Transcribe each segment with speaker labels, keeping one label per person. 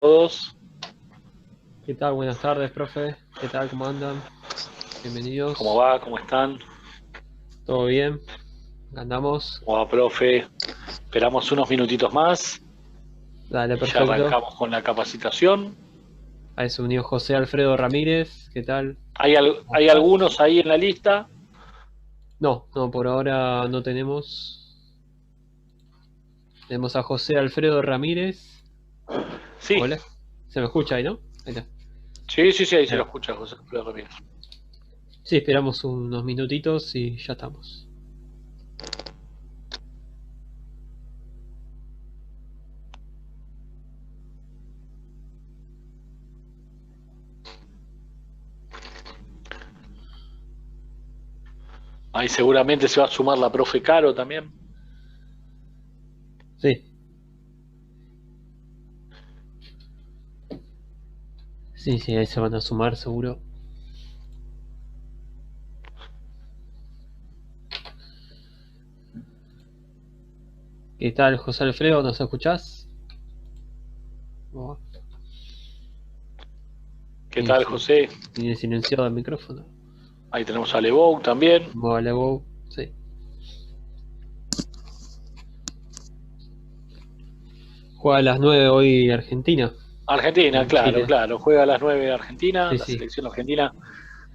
Speaker 1: Todos.
Speaker 2: ¿Qué tal? Buenas tardes, profe. ¿Qué tal? ¿Cómo andan?
Speaker 1: ¿Cómo
Speaker 2: Bienvenidos.
Speaker 1: va? ¿Cómo están?
Speaker 2: ¿Todo bien? ¿Andamos?
Speaker 1: ¿Cómo va, profe? Esperamos unos minutitos más
Speaker 2: Dale,
Speaker 1: y ya
Speaker 2: perfecto.
Speaker 1: arrancamos con la capacitación.
Speaker 2: Ahí se unió José Alfredo Ramírez. ¿Qué tal? ¿Cómo
Speaker 1: Hay
Speaker 2: estás?
Speaker 1: algunos ahí en la lista.
Speaker 2: No, por ahora no tenemos. Tenemos a José Alfredo Ramírez.
Speaker 1: Sí,
Speaker 2: Hola. ¿Se me escucha ahí, no? Ahí está.
Speaker 1: sí, ahí se
Speaker 2: Ahí
Speaker 1: lo
Speaker 2: va.
Speaker 1: escucha José Alfredo Ramírez.
Speaker 2: Sí, esperamos unos minutitos y ya estamos.
Speaker 1: Ahí seguramente se va a sumar la profe Caro también.
Speaker 2: Sí, sí, ahí se van a sumar seguro. ¿Qué tal, José Alfredo? ¿Nos escuchás? Oh,
Speaker 1: ¿Qué
Speaker 2: y
Speaker 1: tal,
Speaker 2: sí,
Speaker 1: José?
Speaker 2: tiene silenciado el micrófono.
Speaker 1: Ahí tenemos a Lebou también.
Speaker 2: Vale, wow. Sí. Juega a las 9 hoy Argentina
Speaker 1: Argentina,
Speaker 2: con
Speaker 1: claro,
Speaker 2: Chile.
Speaker 1: claro. Juega a las 9 Argentina,
Speaker 2: Sí,
Speaker 1: la
Speaker 2: sí.
Speaker 1: selección argentina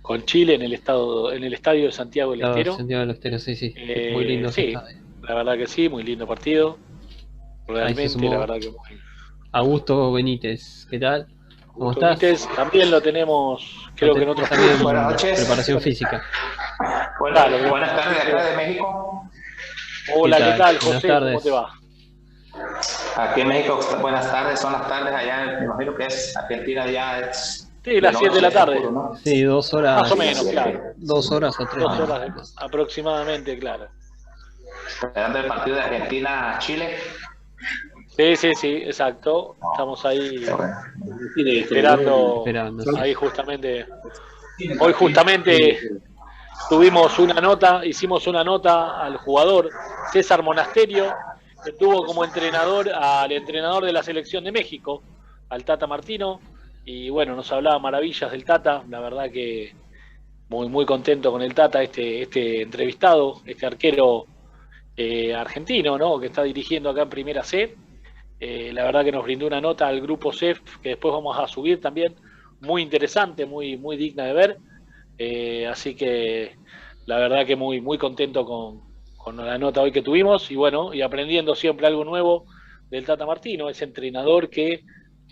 Speaker 1: con Chile en el estadio de Santiago del
Speaker 2: Claro,
Speaker 1: Estero.
Speaker 2: Santiago del Estero, sí, sí. Muy lindo ese
Speaker 1: Sí,
Speaker 2: estadio.
Speaker 1: la verdad que sí, muy lindo partido.
Speaker 2: Ahí se
Speaker 1: Realmente, la
Speaker 2: sumó
Speaker 1: verdad que muy.
Speaker 2: Augusto Benítez. ¿Qué tal? ¿Cómo
Speaker 1: Augusto
Speaker 2: estás?
Speaker 1: Benítez, también lo tenemos,
Speaker 2: Lo
Speaker 1: creo que en
Speaker 2: tenemos
Speaker 1: otros
Speaker 3: Buenas
Speaker 2: también
Speaker 3: noches.
Speaker 2: preparación física.
Speaker 1: Claro,
Speaker 3: Buenas
Speaker 1: preparación
Speaker 3: tardes de
Speaker 1: física.
Speaker 3: acá de México.
Speaker 2: ¿Qué
Speaker 1: Hola, ¿qué
Speaker 2: tal?
Speaker 1: tal,
Speaker 2: Buenas
Speaker 1: José? ¿Cómo te
Speaker 2: tardes.
Speaker 1: va?
Speaker 3: Aquí en México, buenas tardes, son las tardes allá, me imagino que es Argentina ya es
Speaker 1: Sí,
Speaker 3: de
Speaker 1: las 7 de
Speaker 3: noche,
Speaker 1: la
Speaker 3: es
Speaker 1: tarde.
Speaker 3: oscuro, ¿no?
Speaker 2: Sí,
Speaker 1: Más o
Speaker 3: Sí, las
Speaker 1: menos,
Speaker 2: horas.
Speaker 3: 7.
Speaker 1: claro.
Speaker 2: 2 horas o 3
Speaker 1: Dos
Speaker 2: menos.
Speaker 1: horas aproximadamente, claro.
Speaker 3: Esperando el partido de Argentina-Chile.
Speaker 1: Sí, exacto. Estamos ahí
Speaker 2: Ahí
Speaker 1: esperando,
Speaker 2: esperando, sí.
Speaker 1: ahí justamente. Hoy justamente tuvimos una nota, hicimos una nota al jugador César Monasterio, que tuvo como entrenador al entrenador de la selección de México, al Tata Martino, y bueno, nos hablaba maravillas del Tata, la verdad que muy contento con el Tata, este entrevistado, este arquero argentino, ¿no? Que está dirigiendo acá en Primera C. La verdad que nos brindó una nota al grupo CEF, que después vamos a subir también, muy interesante, muy digna de ver. Así que la verdad que muy contento con la nota hoy que tuvimos y bueno, y aprendiendo siempre algo nuevo del Tata Martino, ese entrenador que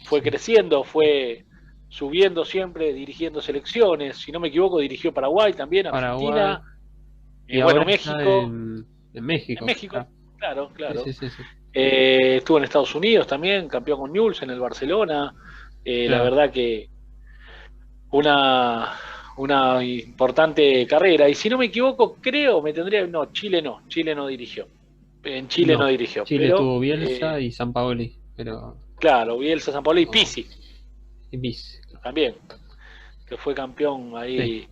Speaker 1: fue
Speaker 2: Sí.
Speaker 1: creciendo, fue subiendo siempre, dirigiendo selecciones, si no me equivoco, dirigió Paraguay también,
Speaker 2: Arparaguay.
Speaker 1: Argentina,
Speaker 2: Y
Speaker 1: bueno,
Speaker 2: ahora está
Speaker 1: México,
Speaker 2: en
Speaker 1: en
Speaker 2: México.
Speaker 1: México,
Speaker 2: Claro.
Speaker 1: claro,
Speaker 2: Sí,
Speaker 1: claro.
Speaker 2: sí, sí, sí.
Speaker 1: Estuvo en Estados Unidos también, campeón con Newell's en el Barcelona. La
Speaker 2: Claro.
Speaker 1: verdad que una, una importante carrera. Y si no me equivoco, creo, me tendría. No, Chile no dirigió. En Chile no
Speaker 2: No.
Speaker 1: dirigió,
Speaker 2: Chile
Speaker 1: pero
Speaker 2: tuvo Bielsa y Sampaoli, pero
Speaker 1: claro, Bielsa, San Paulo y
Speaker 2: no.
Speaker 1: Pizzi
Speaker 2: Y bis.
Speaker 1: también, que fue campeón
Speaker 2: Sí.
Speaker 1: ahí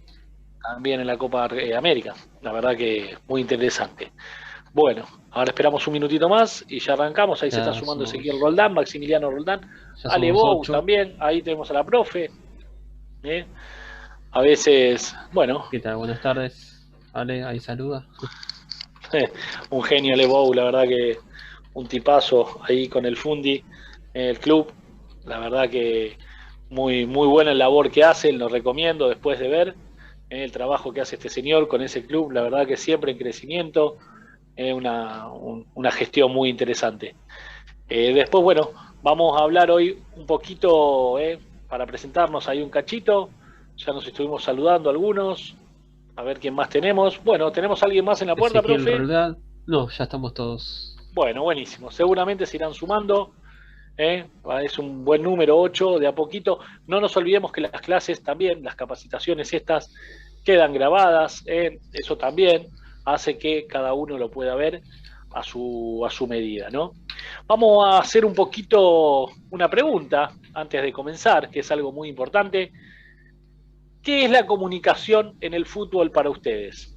Speaker 1: también en la Copa América. La verdad que muy interesante. Bueno, ahora esperamos un minutito más y ya arrancamos. Ahí se está
Speaker 2: Ya
Speaker 1: sumando Ezequiel
Speaker 2: somos.
Speaker 1: Roldán, Maximiliano Roldán,
Speaker 2: Ya
Speaker 1: Ale
Speaker 2: somos
Speaker 1: Bou
Speaker 2: 8.
Speaker 1: también. Ahí tenemos a la profe. ¿eh? A veces, bueno,
Speaker 2: ¿Qué tal? Buenas tardes. Ale, ahí saluda.
Speaker 1: un genio Lebou, la verdad que un tipazo ahí con el Fundi en el club. La verdad que muy buena la labor que hace, lo recomiendo después de ver el trabajo que hace este señor con ese club. La verdad que siempre en crecimiento, una gestión muy interesante. Después, bueno, vamos a hablar hoy un poquito para presentarnos ahí un cachito. Ya nos estuvimos saludando algunos. A ver quién más tenemos. Bueno, ¿tenemos a alguien más en la puerta,
Speaker 2: Ezequiel
Speaker 1: profe?
Speaker 2: Roldán. No, ya estamos todos.
Speaker 1: Bueno, buenísimo. Seguramente se irán sumando. Es un buen número, 8 de a poquito. No nos olvidemos que las clases también, las capacitaciones estas, quedan grabadas. Eso también hace que cada uno lo pueda ver a su medida, ¿no? Vamos a hacer un poquito una pregunta antes de comenzar, que es algo muy importante. ¿Qué es la comunicación en el fútbol para ustedes?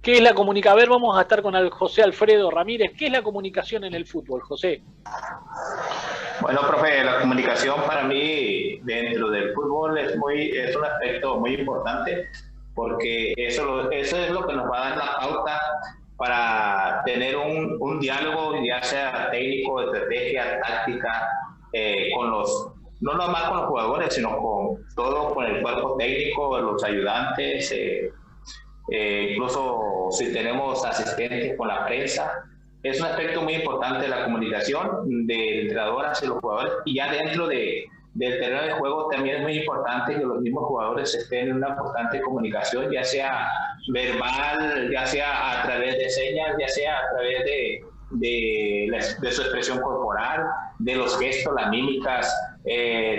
Speaker 1: ¿Qué es la comunicación? A ver, vamos a estar con el José Alfredo Ramírez. ¿Qué es la comunicación en el fútbol, José?
Speaker 3: Bueno, profe, la comunicación para mí dentro del fútbol es un aspecto muy importante porque eso es lo que nos va a dar la pauta para tener un diálogo, ya sea técnico, estrategia, táctica, no nomás con los jugadores, sino con el cuerpo técnico, los ayudantes, incluso si tenemos asistentes con la prensa. Es un aspecto muy importante de la comunicación del entrenador hacia los jugadores, y ya dentro del terreno de juego también es muy importante que los mismos jugadores estén en una constante comunicación, ya sea verbal, ya sea a través de señas, ya sea a través de su expresión corporal, de los gestos, las mímicas,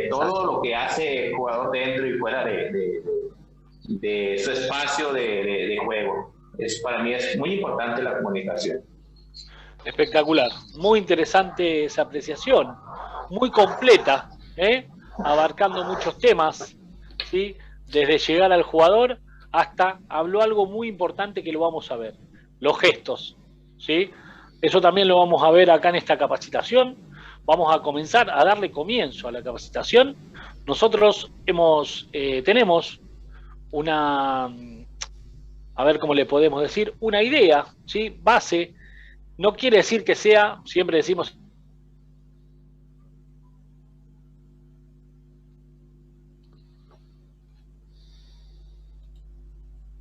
Speaker 3: todo lo que hace el jugador dentro y fuera de su espacio de juego. Para mí es muy importante la comunicación.
Speaker 1: Espectacular, muy interesante esa apreciación, muy completa, abarcando muchos temas, ¿sí? Desde llegar al jugador hasta habló algo muy importante que lo vamos a ver, los gestos, ¿sí? Eso también lo vamos a ver acá en esta capacitación. Vamos a comenzar a darle comienzo a la capacitación. Nosotros tenemos una, a ver cómo le podemos decir, una idea, ¿sí? Base. No quiere decir que sea, siempre decimos,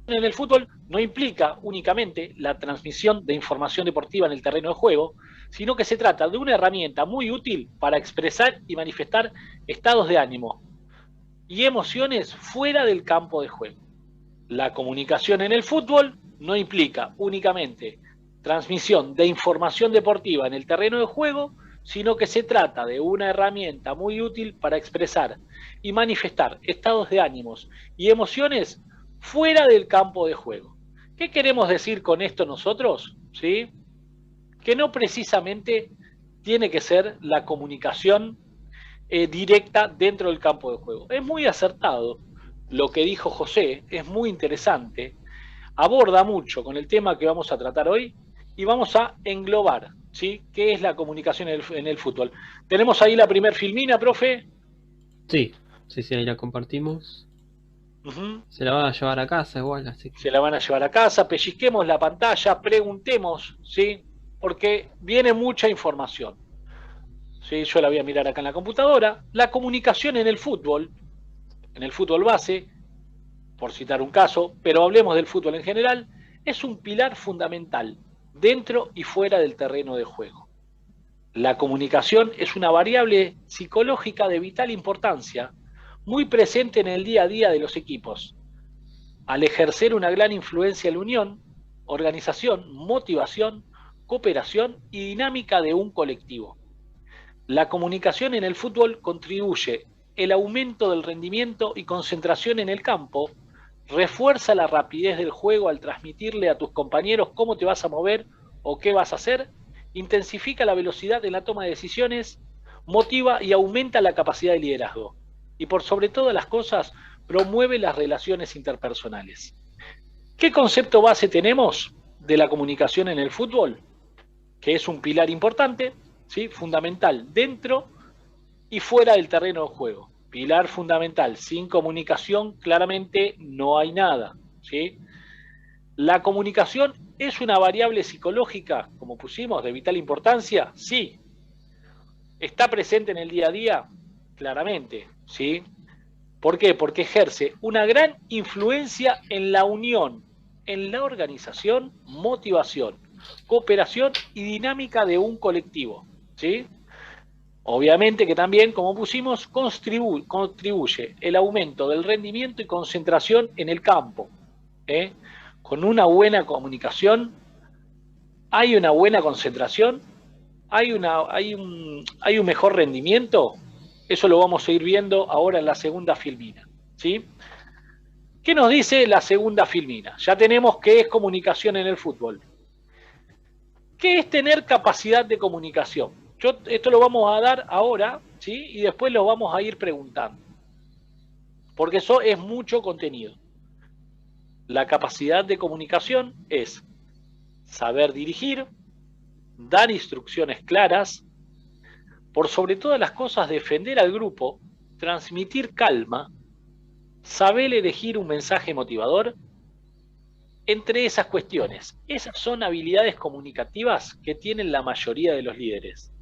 Speaker 1: en el fútbol no implica únicamente la transmisión de información deportiva en el terreno de juego, sino que se trata de una herramienta muy útil para expresar y manifestar estados de ánimo y emociones fuera del campo de juego. La comunicación en el fútbol no implica únicamente transmisión de información deportiva en el terreno de juego, sino que se trata de una herramienta muy útil para expresar y manifestar estados de ánimos y emociones fuera del campo de juego. ¿Qué queremos decir con esto nosotros? ¿Sí? Que no precisamente tiene que ser la comunicación directa dentro del campo de juego. Es muy acertado lo que dijo José, es muy interesante, aborda mucho con el tema que vamos a tratar hoy y vamos a englobar, ¿sí? ¿Qué es la comunicación en el fútbol? ¿Tenemos ahí la primer filmina, profe?
Speaker 2: Sí, ahí la compartimos. Se la van a llevar a casa igual, así que...
Speaker 1: Se la van a llevar a casa, pellizquemos la pantalla, preguntemos, ¿sí? Porque viene mucha información. ¿Sí? Yo la voy a mirar acá en la computadora. La comunicación en el fútbol base, por citar un caso, pero hablemos del fútbol en general, es un pilar fundamental dentro y fuera del terreno de juego. La comunicación es una variable psicológica de vital importancia, muy presente en el día a día de los equipos, al ejercer una gran influencia en la unión, organización, motivación, cooperación y dinámica de un colectivo. La comunicación en el fútbol contribuye el aumento del rendimiento y concentración en el campo, refuerza la rapidez del juego al transmitirle a tus compañeros cómo te vas a mover o qué vas a hacer, intensifica la velocidad en la toma de decisiones, motiva y aumenta la capacidad de liderazgo. Y por sobre todas las cosas, promueve las relaciones interpersonales. ¿Qué concepto base tenemos de la comunicación en el fútbol? Que es un pilar importante, ¿sí? Fundamental dentro y fuera del terreno de juego. Pilar fundamental. Sin comunicación, claramente no hay nada, ¿sí? ¿La comunicación es una variable psicológica, como pusimos, de vital importancia? Sí. ¿Está presente en el día a día? Claramente, ¿sí? ¿Por qué? Porque ejerce una gran influencia en la unión, en la organización, motivación, cooperación y dinámica de un colectivo, ¿sí? Obviamente que también, como pusimos, contribuye el aumento del rendimiento y concentración en el campo. Con una buena comunicación, hay una buena concentración, hay un mejor rendimiento. Eso lo vamos a ir viendo ahora en la segunda filmina, ¿sí? ¿Qué nos dice la segunda filmina? Ya tenemos qué es comunicación en el fútbol. ¿Qué es tener capacidad de comunicación? Esto lo vamos a dar ahora, ¿sí? Y después lo vamos a ir preguntando. Porque eso es mucho contenido. La capacidad de comunicación es saber dirigir, dar instrucciones claras, por sobre todas las cosas, defender al grupo, transmitir calma, saber elegir un mensaje motivador, entre esas cuestiones. Esas son habilidades comunicativas que tienen la mayoría de los líderes,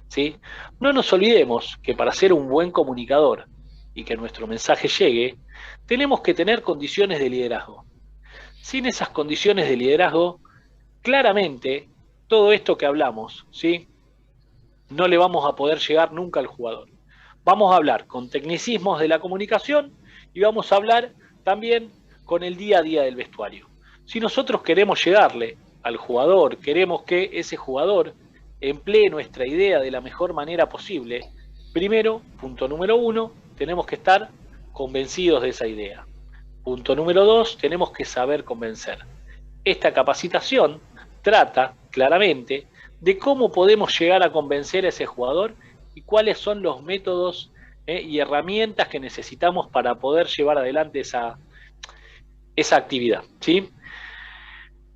Speaker 1: ¿sí? No nos olvidemos que para ser un buen comunicador y que nuestro mensaje llegue, tenemos que tener condiciones de liderazgo. Sin esas condiciones de liderazgo, claramente, todo esto que hablamos, ¿sí?, no le vamos a poder llegar nunca al jugador. Vamos a hablar con tecnicismos de la comunicación y vamos a hablar también con el día a día del vestuario. Si nosotros queremos llegarle al jugador, queremos que ese jugador emplee nuestra idea de la mejor manera posible, primero, punto número 1, tenemos que estar convencidos de esa idea. Punto número 2, tenemos que saber convencer. Esta capacitación trata claramente de cómo podemos llegar a convencer a ese jugador y cuáles son los métodos y herramientas que necesitamos para poder llevar adelante esa actividad, ¿sí?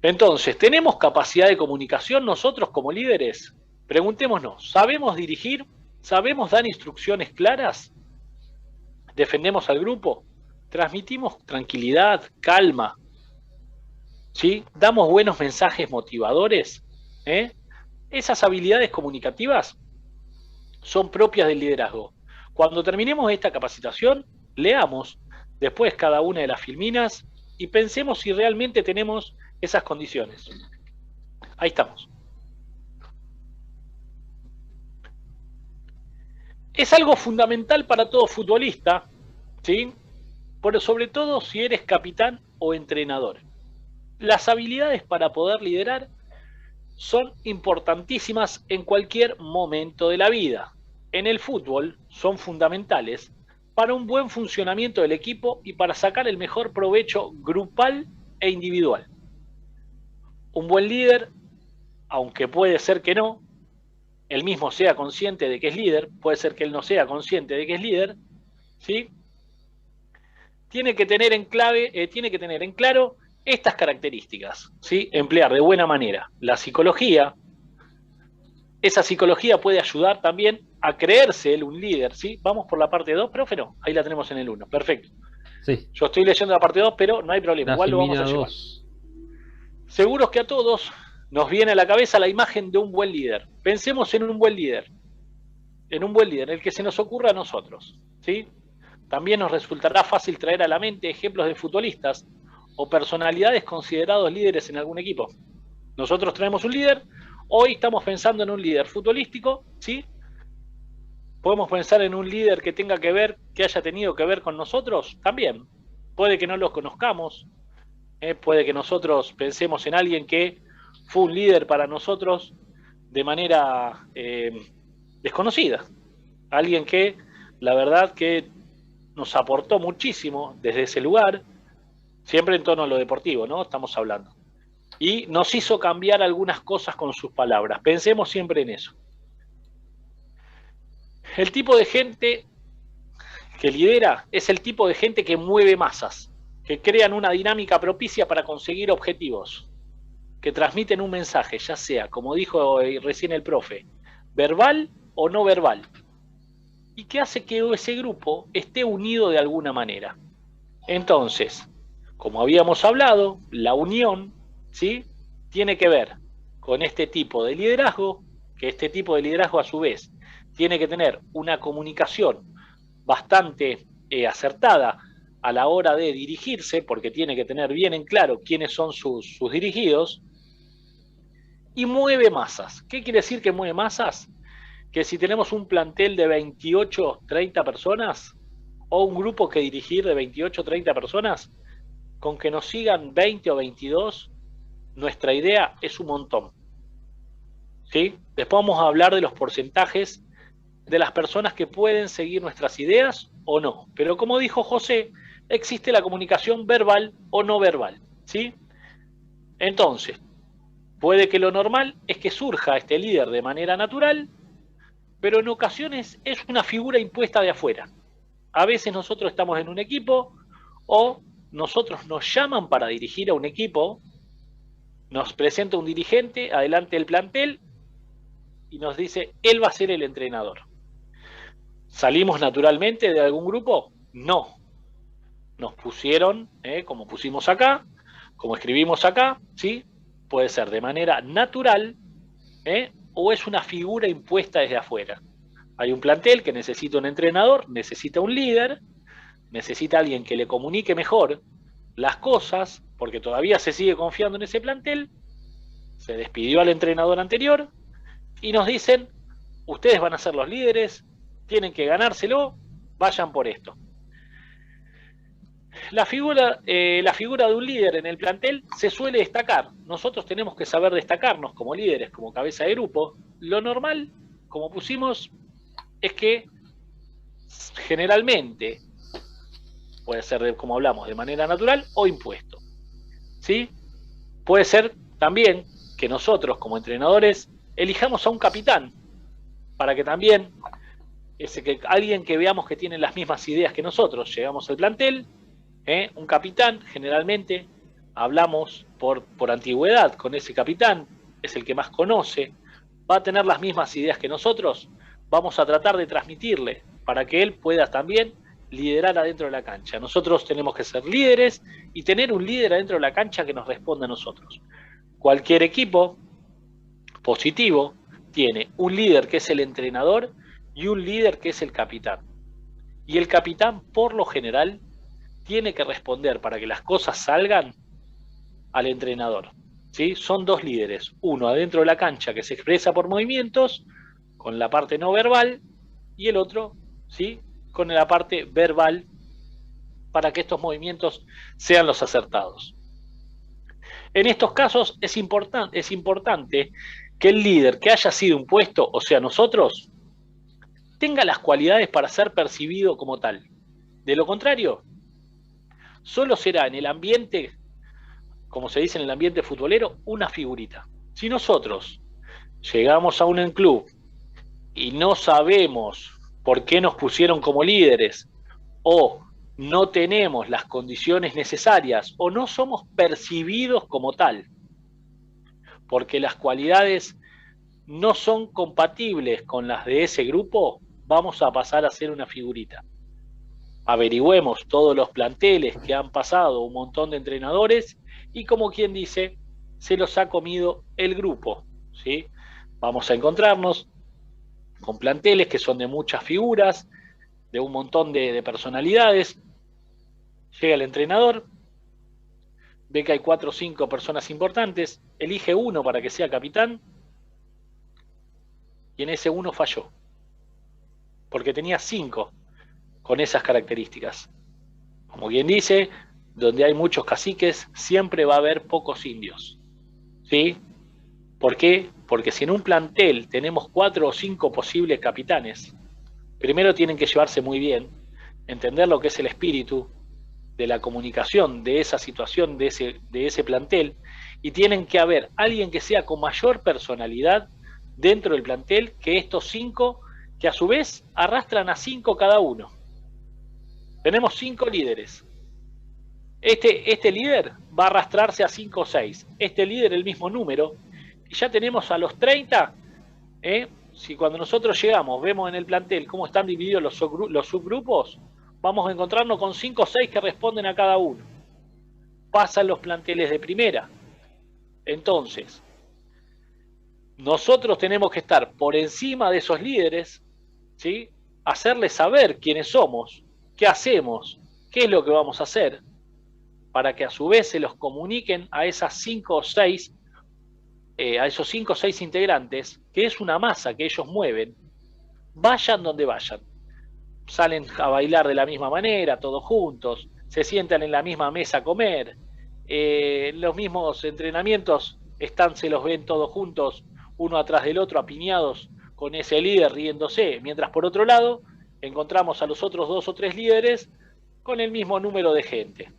Speaker 1: Entonces, ¿tenemos capacidad de comunicación nosotros como líderes? Preguntémonos, ¿sabemos dirigir? ¿Sabemos dar instrucciones claras? ¿Defendemos al grupo? ¿Transmitimos tranquilidad, calma? ¿Sí? ¿Damos buenos mensajes motivadores? Esas habilidades comunicativas son propias del liderazgo. Cuando terminemos esta capacitación, leamos después cada una de las filminas y pensemos si realmente tenemos esas condiciones. Ahí estamos. Es algo fundamental para todo futbolista, ¿sí?, pero sobre todo si eres capitán o entrenador. Las habilidades para poder liderar son importantísimas en cualquier momento de la vida. En el fútbol son fundamentales para un buen funcionamiento del equipo y para sacar el mejor provecho grupal e individual. Un buen líder, aunque puede ser que no, él mismo sea consciente de que es líder, puede ser que él no sea consciente de que es líder, ¿sí?, tiene que tener en claro estas características, ¿sí? Emplear de buena manera la psicología. Esa psicología puede ayudar también a creerse él un líder, ¿sí? Vamos por la parte 2, profe, no, ahí la tenemos en el 1, perfecto.
Speaker 2: Sí.
Speaker 1: Yo estoy leyendo la parte 2, pero no hay problema, igual lo vamos a llevar. Seguros que a todos nos viene a la cabeza la imagen de un buen líder. Pensemos en un buen líder, el que se nos ocurra a nosotros, ¿sí? También nos resultará fácil traer a la mente ejemplos de futbolistas o personalidades considerados líderes en algún equipo. Nosotros traemos un líder, hoy estamos pensando en un líder futbolístico, ¿sí? Podemos pensar en un líder que tenga que ver, que haya tenido que ver con nosotros, también. Puede que no los conozcamos, puede que nosotros pensemos en alguien que fue un líder para nosotros de manera desconocida. Alguien que, la verdad, que nos aportó muchísimo desde ese lugar, siempre en torno a lo deportivo, ¿no? Estamos hablando. Y nos hizo cambiar algunas cosas con sus palabras. Pensemos siempre en eso. El tipo de gente que lidera es el tipo de gente que mueve masas, que crean una dinámica propicia para conseguir objetivos, que transmiten un mensaje, ya sea, como dijo recién el profe, verbal o no verbal, y que hace que ese grupo esté unido de alguna manera. Entonces, como habíamos hablado, la unión, ¿sí?, tiene que ver con este tipo de liderazgo, que este tipo de liderazgo a su vez tiene que tener una comunicación bastante acertada a la hora de dirigirse, porque tiene que tener bien en claro quiénes son sus dirigidos, y mueve masas. ¿Qué quiere decir que mueve masas? Que si tenemos un plantel de 28, 30 personas, o un grupo que dirigir de 28, 30 personas, con que nos sigan 20 o 22, nuestra idea es un montón, ¿sí? Después vamos a hablar de los porcentajes de las personas que pueden seguir nuestras ideas o no. Pero como dijo José, existe la comunicación verbal o no verbal, ¿sí? Entonces, puede que lo normal es que surja este líder de manera natural, pero en ocasiones es una figura impuesta de afuera. A veces nosotros estamos en un equipo o nosotros nos llaman para dirigir a un equipo, nos presenta un dirigente adelante del plantel y nos dice, él va a ser el entrenador. ¿Salimos naturalmente de algún grupo? No. Nos pusieron, como pusimos acá, como escribimos acá, ¿sí? Puede ser de manera natural, o es una figura impuesta desde afuera. Hay un plantel que necesita un entrenador, necesita un líder, necesita alguien que le comunique mejor las cosas, porque todavía se sigue confiando en ese plantel. Se despidió al entrenador anterior y nos dicen, ustedes van a ser los líderes, tienen que ganárselo, vayan por esto. La figura de un líder en el plantel se suele destacar. Nosotros tenemos que saber destacarnos como líderes, como cabeza de grupo. Lo normal, como pusimos, es que generalmente puede ser, como hablamos, de manera natural o impuesto. ¿Sí? Puede ser también que nosotros, como entrenadores, elijamos a un capitán para que también alguien que veamos que tiene las mismas ideas que nosotros. Llegamos al plantel, un capitán, generalmente hablamos por antigüedad con ese capitán, es el que más conoce, va a tener las mismas ideas que nosotros, vamos a tratar de transmitirle para que él pueda también liderar adentro de la cancha. Nosotros tenemos que ser líderes y tener un líder adentro de la cancha que nos responda a nosotros. Cualquier equipo positivo tiene un líder que es el entrenador y un líder que es el capitán. Y el capitán, por lo general, tiene que responder para que las cosas salgan al entrenador. ¿Sí? Son dos líderes, uno adentro de la cancha que se expresa por movimientos, con la parte no verbal, y el otro, ¿sí?, con la parte verbal, para que estos movimientos sean los acertados. En estos casos es importante que el líder que haya sido impuesto, o sea nosotros, tenga las cualidades para ser percibido como tal. De lo contrario, solo será en el ambiente, como se dice en el ambiente futbolero, una figurita. Si nosotros llegamos a un club y no sabemos por qué nos pusieron como líderes, o no tenemos las condiciones necesarias, o no somos percibidos como tal, porque las cualidades no son compatibles con las de ese grupo, vamos a pasar a ser una figurita. Averigüemos todos los planteles que han pasado un montón de entrenadores y, como quien dice, se los ha comido el grupo, ¿sí? Vamos a encontrarnos con planteles que son de muchas figuras, de un montón de personalidades. Llega el entrenador, ve que hay 4 o 5 personas importantes, elige uno para que sea capitán y en ese uno falló, porque tenía 5 con esas características. Como quien dice, donde hay muchos caciques siempre va a haber pocos indios, ¿sí? ¿Por qué? Porque si en un plantel tenemos 4 o 5 posibles capitanes, primero tienen que llevarse muy bien, entender lo que es el espíritu de la comunicación de esa situación, de ese plantel, y tienen que haber alguien que sea con mayor personalidad dentro del plantel que estos 5, que a su vez arrastran a 5 cada uno. Tenemos 5 líderes. Este líder va a arrastrarse a 5 o 6. Este líder el mismo número. Y ya tenemos a los 30. Si cuando nosotros llegamos vemos en el plantel cómo están divididos los subgrupos, vamos a encontrarnos con 5 o 6 que responden a cada uno. Pasan los planteles de primera. Entonces, nosotros tenemos que estar por encima de esos líderes, ¿sí? Hacerles saber quiénes somos, qué hacemos, qué es lo que vamos a hacer, para que a su vez se los comuniquen a esas 5 o 6, a esos 5 o 6 integrantes, que es una masa que ellos mueven, vayan donde vayan. Salen a bailar de la misma manera, todos juntos, se sientan en la misma mesa a comer, los mismos entrenamientos se los ven todos juntos, uno atrás del otro, apiñados con ese líder riéndose, mientras por otro lado encontramos a los otros 2 o 3 líderes con el mismo número de gente.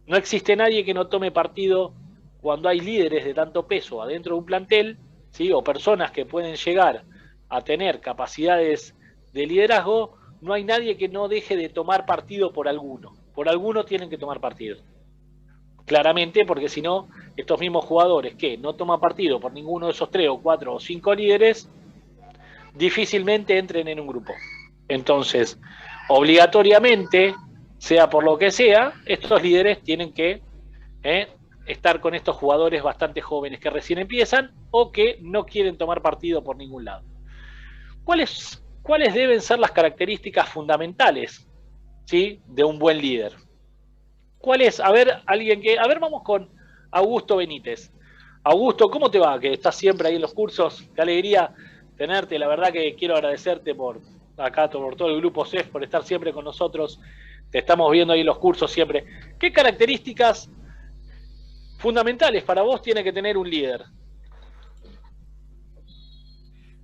Speaker 1: No existe nadie que no tome partido cuando hay líderes de tanto peso adentro de un plantel, ¿sí? O personas que pueden llegar a tener capacidades de liderazgo. No hay nadie que no deje de tomar partido por alguno. Por alguno tienen que tomar partido. Claramente, porque si no, estos mismos jugadores que no toman partido por ninguno de esos 3 o 4 o 5 líderes, difícilmente entren en un grupo. Entonces, obligatoriamente, sea por lo que sea, estos líderes tienen que estar con estos jugadores bastante jóvenes que recién empiezan o que no quieren tomar partido por ningún lado. ¿Cuáles deben ser las características fundamentales, ¿sí?, de un buen líder? ¿Cuál es? A ver, vamos con Augusto Benítez. Augusto, ¿cómo te va? Que estás siempre ahí en los cursos. Qué alegría tenerte. La verdad que quiero agradecerte por todo el grupo CEF, por estar siempre con nosotros. Te estamos viendo ahí en los cursos siempre. ¿Qué características fundamentales para vos tiene que tener un líder?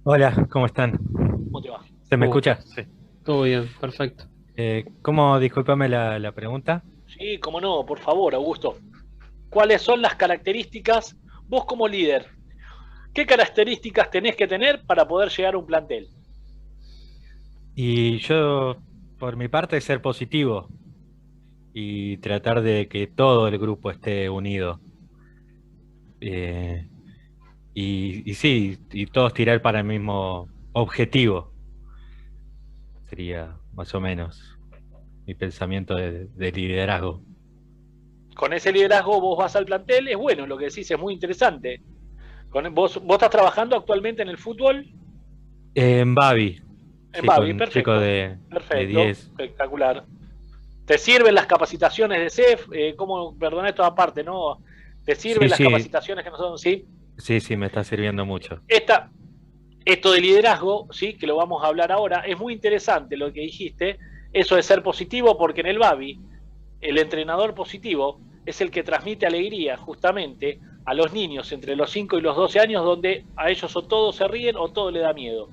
Speaker 4: Hola, ¿cómo están?
Speaker 1: ¿Cómo te va?
Speaker 4: ¿Se me escucha?
Speaker 2: Sí. Todo bien, perfecto.
Speaker 4: ¿Cómo, discúlpame la pregunta?
Speaker 1: Sí, cómo no, por favor, Augusto. ¿Cuáles son las características, vos como líder, qué características tenés que tener para poder llegar a un plantel?
Speaker 4: Y yo, por mi parte, ser positivo y tratar de que todo el grupo esté unido. Y sí, y todos tirar para el mismo objetivo. Sería más o menos mi pensamiento de liderazgo.
Speaker 1: Con ese liderazgo vos vas al plantel, es bueno, lo que decís es muy interesante. ¿Vos estás trabajando actualmente en el fútbol?
Speaker 4: En Babi.
Speaker 1: En
Speaker 4: Sí,
Speaker 1: Babi,
Speaker 4: con
Speaker 1: perfecto.
Speaker 4: chicos de 10.
Speaker 1: Espectacular. ¿Te sirven las capacitaciones de CEF? Perdón, esto aparte, ¿no? ¿Te sirven las capacitaciones que nosotros, sí?
Speaker 4: Sí, me está sirviendo mucho.
Speaker 1: Esto de liderazgo, sí, que lo vamos a hablar ahora, es muy interesante lo que dijiste, eso de ser positivo, porque en el Babi, el entrenador positivo es el que transmite alegría justamente a los niños entre los 5 y los 12 años, donde a ellos o todos se ríen o todo le da miedo.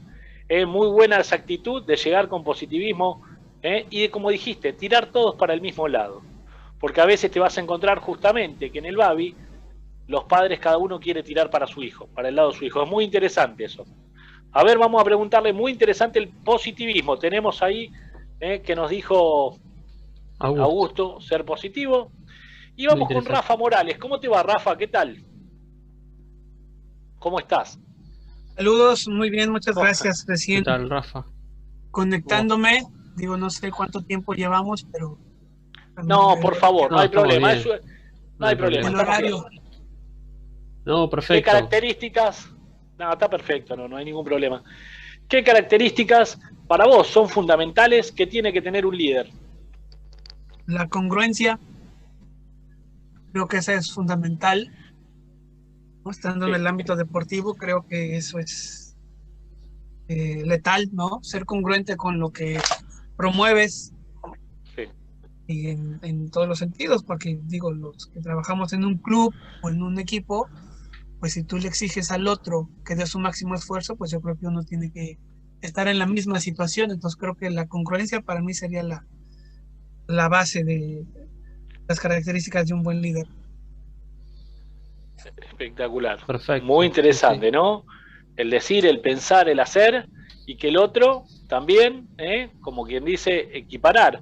Speaker 1: Es muy buena esa actitud de llegar con positivismo y de, como dijiste, tirar todos para el mismo lado. Porque a veces te vas a encontrar justamente que en el Babi los padres cada uno quiere tirar para su hijo, para el lado de su hijo. Es muy interesante eso. A ver, vamos a preguntarle, muy interesante el positivismo. Tenemos ahí que nos dijo Augusto, ser positivo. Y vamos con Rafa Morales. ¿Cómo te va, Rafa? ¿Qué tal? ¿Cómo estás?
Speaker 5: Saludos, muy bien, muchas gracias. Recién
Speaker 2: ¿Qué tal, Rafa?
Speaker 5: Conectándome, digo, no sé cuánto tiempo llevamos, pero...
Speaker 1: No, por favor, no hay problema. No hay problema.
Speaker 5: El horario.
Speaker 2: No, perfecto.
Speaker 1: ¿Qué características? No, está perfecto, no hay ningún problema. ¿Qué características para vos son fundamentales que tiene que tener un líder?
Speaker 5: La congruencia, creo que esa es fundamental. Estando en el ámbito deportivo, creo que eso es letal, ¿no? Ser congruente con lo que promueves.
Speaker 1: Sí.
Speaker 5: Y en todos los sentidos, porque digo, los que trabajamos en un club o en un equipo, pues si tú le exiges al otro que dé su máximo esfuerzo, pues yo creo que uno tiene que estar en la misma situación. Entonces creo que la congruencia para mí sería la base de las características de un buen líder.
Speaker 1: Espectacular.
Speaker 2: Perfecto.
Speaker 1: Muy interesante,
Speaker 2: sí.
Speaker 1: ¿no? El decir, el pensar, el hacer, y que el otro también, como quien dice, equiparar.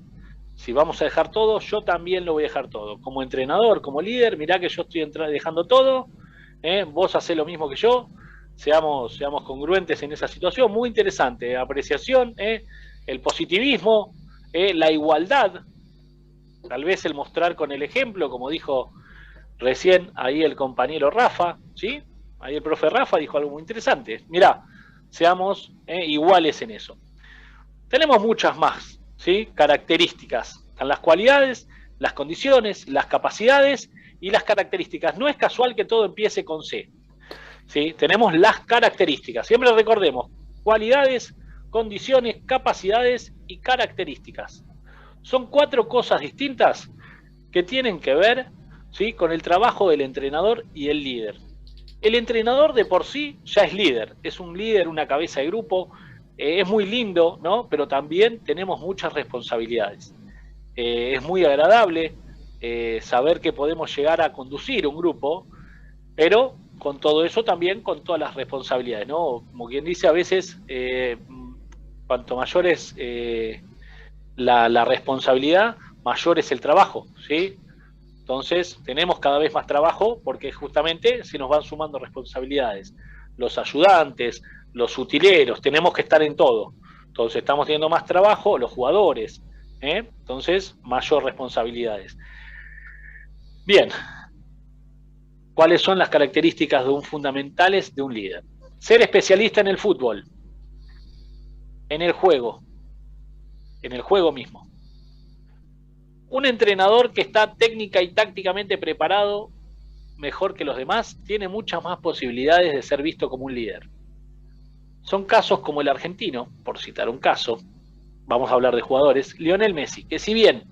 Speaker 1: Si vamos a dejar todo, yo también lo voy a dejar todo. Como entrenador, como líder, mirá que yo estoy dejando todo, vos hacés lo mismo que yo, seamos congruentes en esa situación. Muy interesante, apreciación, el positivismo, la igualdad, tal vez el mostrar con el ejemplo, como dijo recién ahí el compañero Rafa, ¿sí? Ahí el profe Rafa dijo algo muy interesante. Mirá, seamos iguales en eso. Tenemos muchas más, ¿sí? Características. Están las cualidades, las condiciones, las capacidades y las características. No es casual que todo empiece con C, ¿sí? Tenemos las características. Siempre recordemos, cualidades, condiciones, capacidades y características. Son 4 cosas distintas que tienen que ver, ¿sí?, con el trabajo del entrenador y el líder. El entrenador de por sí ya es líder, es un líder, una cabeza de grupo, es muy lindo, ¿no? Pero también tenemos muchas responsabilidades. Es muy agradable saber que podemos llegar a conducir un grupo, pero con todo eso también con todas las responsabilidades, ¿no? Como quien dice, a veces cuanto mayor es la responsabilidad, mayor es el trabajo, ¿sí? Entonces tenemos cada vez más trabajo porque justamente se nos van sumando responsabilidades. Los ayudantes, los utileros, tenemos que estar en todo, Entonces estamos teniendo más trabajo los jugadores, entonces mayor responsabilidades. Bien, ¿cuáles son las características fundamentales de un líder? Ser especialista en el fútbol, en el juego mismo. Un entrenador que está técnica y tácticamente preparado mejor que los demás tiene muchas más posibilidades de ser visto como un líder. Son casos como el argentino, por citar un caso, vamos a hablar de jugadores, Lionel Messi, que si bien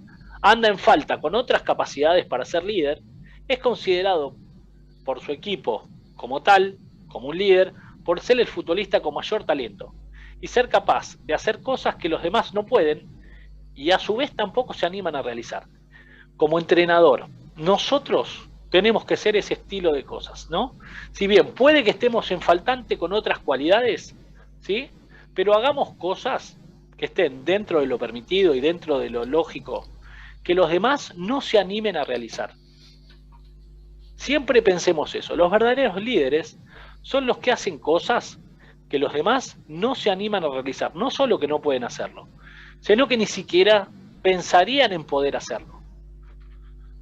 Speaker 1: anda en falta con otras capacidades para ser líder, es considerado por su equipo como tal, como un líder, por ser el futbolista con mayor talento y ser capaz de hacer cosas que los demás no pueden y a su vez tampoco se animan a realizar. Como entrenador, nosotros tenemos que ser ese estilo de cosas, ¿no? Si bien puede que estemos en faltante con otras cualidades, ¿sí? Pero hagamos cosas que estén dentro de lo permitido y dentro de lo lógico, que los demás no se animen a realizar. Siempre pensemos eso, los verdaderos líderes son los que hacen cosas que los demás no se animan a realizar, no solo que no pueden hacerlo, sino que ni siquiera pensarían en poder hacerlo.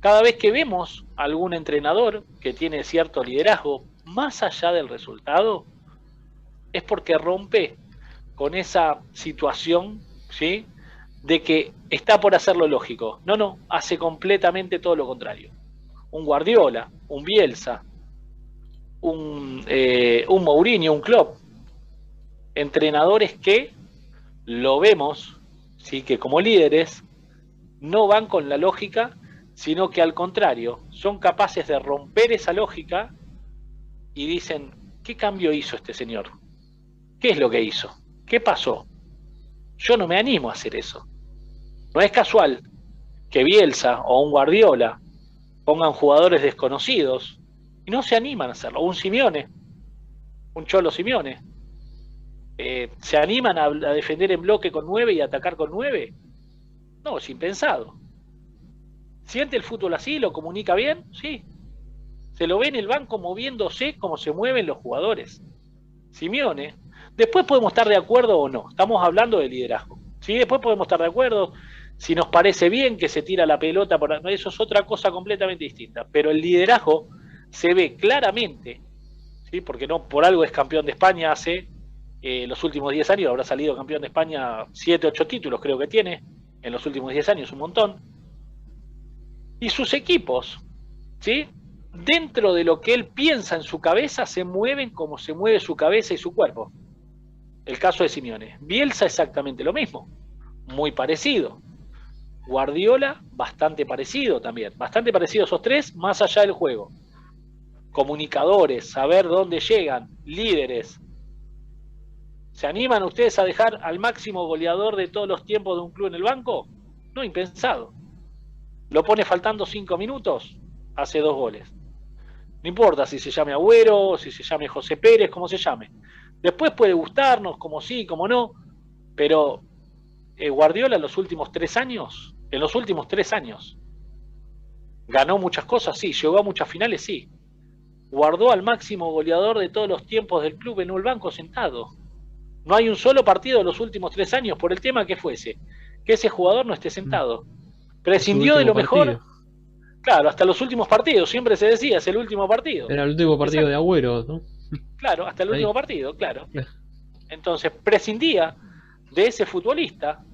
Speaker 1: Cada vez que vemos a algún entrenador que tiene cierto liderazgo, más allá del resultado, es porque rompe con esa situación, ¿sí?, de que está por hacer lo lógico. No, hace completamente todo lo contrario. Un Guardiola, un Bielsa, un Mourinho, un Klopp, entrenadores que lo vemos, ¿sí?, que como líderes no van con la lógica, sino que al contrario, son capaces de romper esa lógica y dicen, ¿qué cambio hizo este señor? ¿Qué es lo que hizo? ¿Qué pasó? Yo no me animo a hacer eso. No es casual que Bielsa o un Guardiola pongan jugadores desconocidos y no se animan a hacerlo. Un Simeone, un Cholo Simeone. ¿Se animan a defender en bloque con 9 y atacar con 9? No, es impensado. ¿Siente el fútbol así? ¿Lo comunica bien? Sí. Se lo ve en el banco moviéndose como se mueven los jugadores. Simeone. Después podemos estar de acuerdo o no. Estamos hablando de liderazgo. ¿Sí? Después podemos estar de acuerdo si nos parece bien que se tira la pelota. Eso es otra cosa completamente distinta. Pero el liderazgo se ve claramente, ¿sí?, porque no por algo es campeón de España hace los últimos 10 años. Habrá salido campeón de España 7, 8 títulos creo que tiene en los últimos 10 años, un montón. Y sus equipos, ¿sí?, dentro de lo que él piensa en su cabeza, se mueven como se mueve su cabeza y su cuerpo. El caso de Simeone. Bielsa exactamente lo mismo, muy parecido. Guardiola bastante parecido también, bastante parecido esos tres, más allá del juego. Comunicadores, saber dónde llegan, líderes. ¿Se animan ustedes a dejar al máximo goleador de todos los tiempos de un club en el banco? No, impensado. Lo pone faltando 5 minutos, hace 2 goles. No importa si se llame Agüero, si se llame José Pérez, como se llame. Después puede gustarnos, como sí, como no, pero Guardiola en los últimos 3 años, ganó muchas cosas, sí, llegó a muchas finales, sí. Guardó al máximo goleador de todos los tiempos del club en un banco sentado. No hay un solo partido de los últimos 3 años, por el tema que fuese, que ese jugador no esté sentado. Prescindió de lo mejor. Claro, hasta los últimos partidos, siempre se decía, es el último partido.
Speaker 2: Era el último partido. Exacto. De Agüero, ¿no?
Speaker 1: Claro, hasta el último partido, claro. Entonces, prescindía de ese futbolista,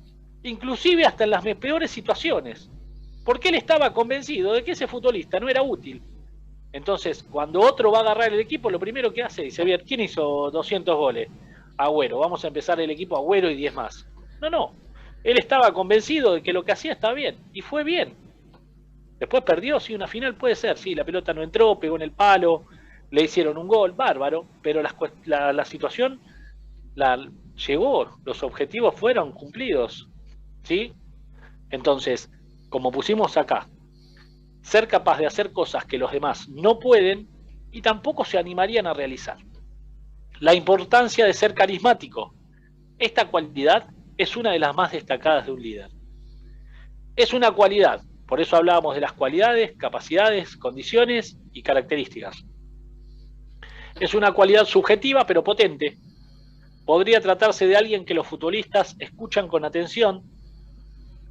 Speaker 1: inclusive hasta en las peores situaciones, porque él estaba convencido de que ese futbolista no era útil. Entonces, cuando otro va a agarrar el equipo, lo primero que hace, dice, bien, ¿quién hizo 200 goles? Agüero, vamos a empezar el equipo Agüero y 10 más. No, él estaba convencido de que lo que hacía estaba bien, y fue bien. Después perdió, sí, una final puede ser, sí, la pelota no entró, pegó en el palo, le hicieron un gol, bárbaro, pero la situación llegó, los objetivos fueron cumplidos, ¿sí? Entonces, como pusimos acá, ser capaz de hacer cosas que los demás no pueden y tampoco se animarían a realizar. La importancia de ser carismático. Esta cualidad es una de las más destacadas de un líder. Es una cualidad, por eso hablábamos de las cualidades, capacidades, condiciones y características. Es una cualidad subjetiva pero potente, Podría tratarse de alguien que los futbolistas escuchan con atención,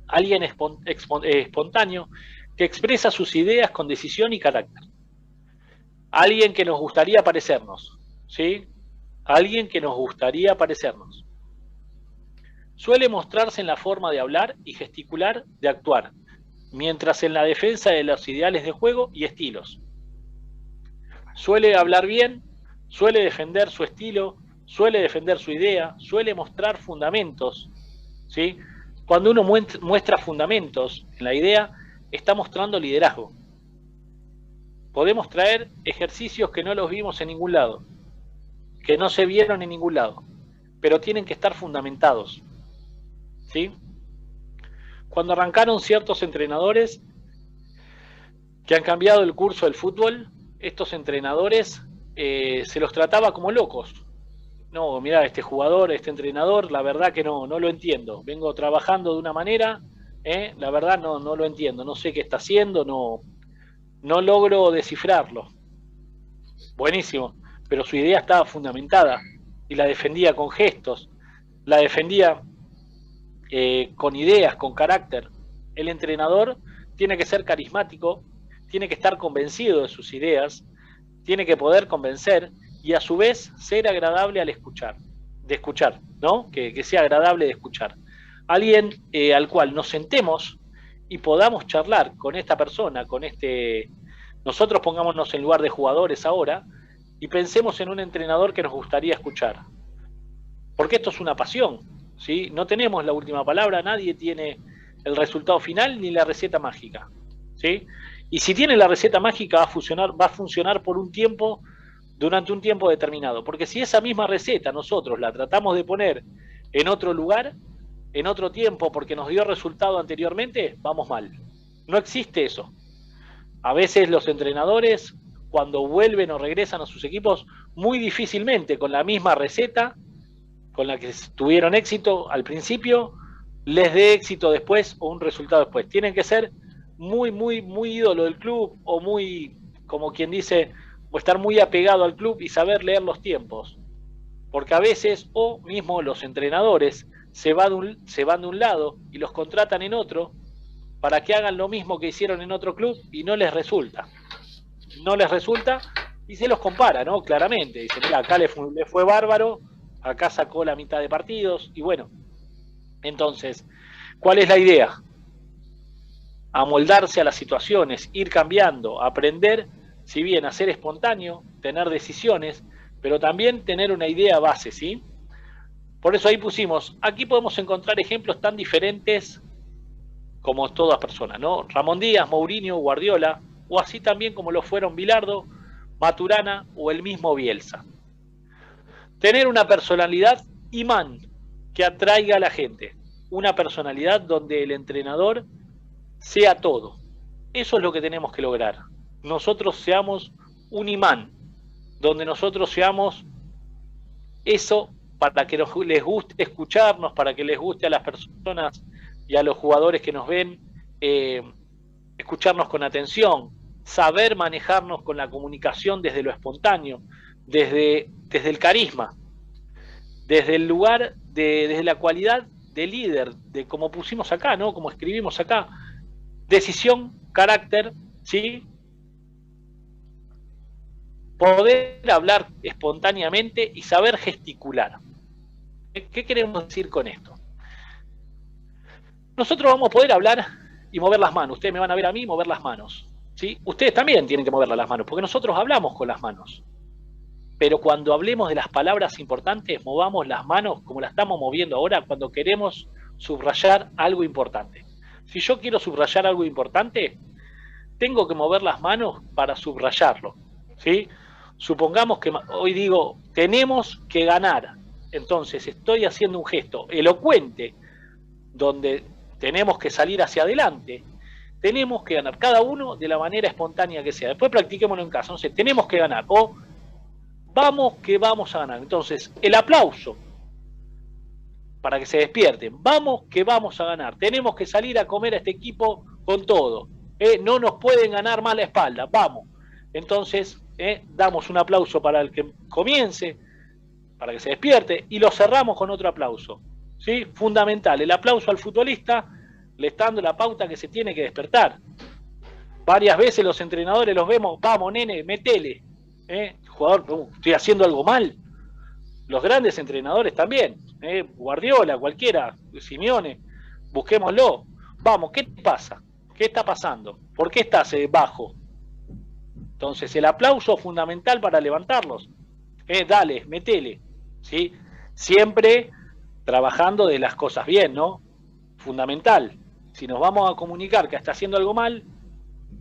Speaker 1: alguien espontáneo, que expresa sus ideas con decisión y carácter. Alguien que nos gustaría parecernos, ¿sí? Alguien que nos gustaría parecernos. Suele mostrarse en la forma de hablar y gesticular, de actuar, mientras en la defensa de los ideales de juego y estilos. Suele hablar bien, suele defender su estilo, suele defender su idea, suele mostrar fundamentos, ¿sí? Cuando uno muestra fundamentos en la idea, está mostrando liderazgo. Podemos traer ejercicios que no los vimos en ningún lado, que no se vieron en ningún lado, pero tienen que estar fundamentados, ¿sí? Cuando arrancaron ciertos entrenadores que han cambiado el curso del fútbol, estos entrenadores se los trataba como locos. No, mira, este jugador, este entrenador, la verdad que no lo entiendo. Vengo trabajando de una manera, la verdad no lo entiendo, no sé qué está haciendo, no logro descifrarlo. Buenísimo, pero su idea estaba fundamentada y la defendía con gestos, la defendía con ideas, con carácter. El entrenador tiene que ser carismático, tiene que estar convencido de sus ideas, tiene que poder convencer y a su vez ser agradable al escuchar, ¿no? Que sea agradable de escuchar. Alguien al cual nos sentemos y podamos charlar con esta persona, nosotros pongámonos en lugar de jugadores ahora y pensemos en un entrenador que nos gustaría escuchar. Porque esto es una pasión, ¿sí? No tenemos la última palabra, nadie tiene el resultado final ni la receta mágica, ¿sí? Y si tiene la receta mágica va a funcionar por un tiempo, durante un tiempo determinado. Porque si esa misma receta nosotros la tratamos de poner en otro lugar, en otro tiempo, porque nos dio resultado anteriormente, vamos mal. No existe eso. A veces los entrenadores, cuando vuelven o regresan a sus equipos, muy difícilmente con la misma receta con la que tuvieron éxito al principio, les dé éxito después o un resultado después. Tienen que ser muy ídolo del club o muy, como quien dice, o estar muy apegado al club y saber leer los tiempos. Porque a veces, o mismo los entrenadores, se van de un lado y los contratan en otro para que hagan lo mismo que hicieron en otro club y no les resulta. No les resulta y se los compara, ¿no? Claramente. Dicen, mira, acá le fue bárbaro, acá sacó la mitad de partidos y bueno. Entonces, ¿cuál es la idea? Amoldarse a las situaciones, ir cambiando, aprender, si bien a ser espontáneo, tener decisiones, pero también tener una idea base, ¿sí? Por eso ahí pusimos, aquí podemos encontrar ejemplos tan diferentes como todas personas, ¿no? Ramón Díaz, Mourinho, Guardiola, o así también como lo fueron Bilardo, Maturana o el mismo Bielsa. Tener una personalidad imán que atraiga a la gente, una personalidad donde el entrenador sea todo. Eso es lo que tenemos que lograr. Nosotros seamos un imán, donde nosotros seamos eso para que les guste escucharnos, para que les guste a las personas y a los jugadores que nos ven, escucharnos con atención, saber manejarnos con la comunicación desde lo espontáneo, desde el carisma, desde el lugar, desde la cualidad de líder, de como pusimos acá, ¿no? Como escribimos acá, decisión, carácter, ¿sí? Poder hablar espontáneamente y saber gesticular. ¿Qué queremos decir con esto? Nosotros vamos a poder hablar y mover las manos. Ustedes me van a ver a mí mover las manos, ¿sí? Ustedes también tienen que mover las manos, porque nosotros hablamos con las manos. Pero cuando hablemos de las palabras importantes, movamos las manos como las estamos moviendo ahora cuando queremos subrayar algo importante. Si yo quiero subrayar algo importante, tengo que mover las manos para subrayarlo, ¿sí? Supongamos que hoy digo, tenemos que ganar. Entonces estoy haciendo un gesto elocuente donde tenemos que salir hacia adelante. Tenemos que ganar, cada uno de la manera espontánea que sea. Después practiquémoslo en casa. No sé, tenemos que ganar o vamos que vamos a ganar. Entonces, el aplauso para que se despierten. Vamos que vamos a ganar. Tenemos que salir a comer a este equipo con todo. No nos pueden ganar más la espalda. Vamos. Entonces, damos un aplauso para el que comience, para que se despierte, y lo cerramos con otro aplauso. ¿Sí? Fundamental, el aplauso al futbolista le está dando la pauta que se tiene que despertar. Varias veces los entrenadores los vemos, vamos nene, metele. Jugador, estoy haciendo algo mal. Los grandes entrenadores también, Guardiola, cualquiera, Simeone, busquémoslo. Vamos, ¿qué te pasa? ¿Qué está pasando? ¿Por qué estás bajo? Entonces, el aplauso es fundamental para levantarlos. Dale, metele. ¿Sí? Siempre trabajando de las cosas bien, ¿no? Fundamental. Si nos vamos a comunicar que está haciendo algo mal,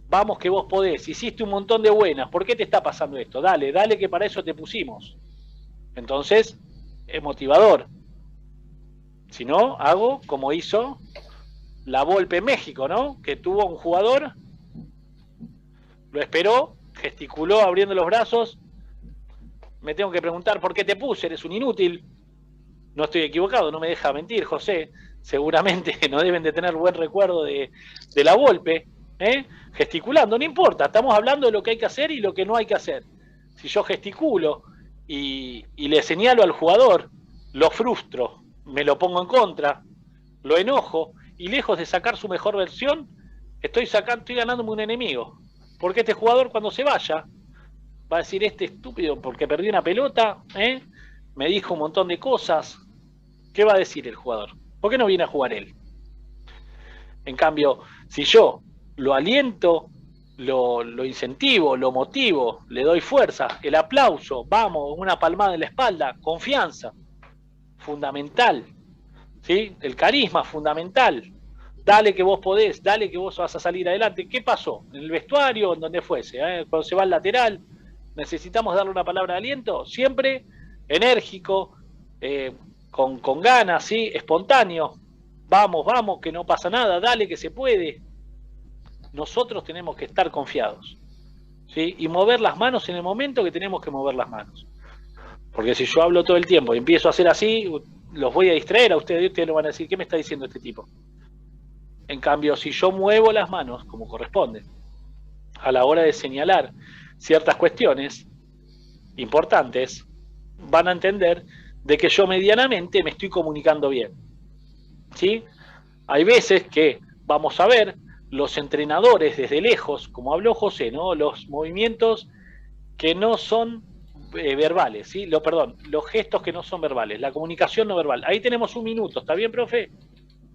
Speaker 1: vamos que vos podés, hiciste un montón de buenas, ¿por qué te está pasando esto? Dale, dale que para eso te pusimos. Entonces, es motivador. Si no, hago como hizo la Volpe en México, ¿no? Que tuvo un jugador, lo esperó, gesticuló abriendo los brazos. Me tengo que preguntar por qué te puse, eres un inútil. No estoy equivocado, no me deja mentir, José. Seguramente no deben de tener buen recuerdo de la Volpe, gesticulando, no importa, estamos hablando de lo que hay que hacer y lo que no hay que hacer. Si yo gesticulo y le señalo al jugador, lo frustro, me lo pongo en contra, lo enojo, y lejos de sacar su mejor versión, estoy ganándome un enemigo. Porque este jugador cuando se vaya, va a decir, este estúpido, porque perdí una pelota, me dijo un montón de cosas. ¿Qué va a decir el jugador? ¿Por qué no viene a jugar él? En cambio, si yo lo aliento, lo incentivo, lo motivo, le doy fuerza, el aplauso, vamos, una palmada en la espalda, confianza, fundamental, ¿sí? El carisma, fundamental. Dale que vos podés, dale que vos vas a salir adelante. ¿Qué pasó? ¿En el vestuario? En donde fuese, cuando se va al lateral, necesitamos darle una palabra de aliento, siempre enérgico, con ganas, ¿sí? Espontáneo. Vamos, vamos, que no pasa nada, dale que se puede. Nosotros tenemos que estar confiados, ¿sí? Y mover las manos en el momento que tenemos que mover las manos. Porque si yo hablo todo el tiempo y empiezo a hacer así, los voy a distraer a ustedes y ustedes le van a decir, ¿qué me está diciendo este tipo? En cambio, si yo muevo las manos como corresponde, a la hora de señalar ciertas cuestiones importantes, van a entender de que yo medianamente me estoy comunicando bien, ¿sí? Hay veces que vamos a ver los entrenadores desde lejos, como habló José, ¿no? Los movimientos que no son verbales, ¿sí? Los gestos que no son verbales, la comunicación no verbal. Ahí tenemos un minuto, ¿está bien, profe?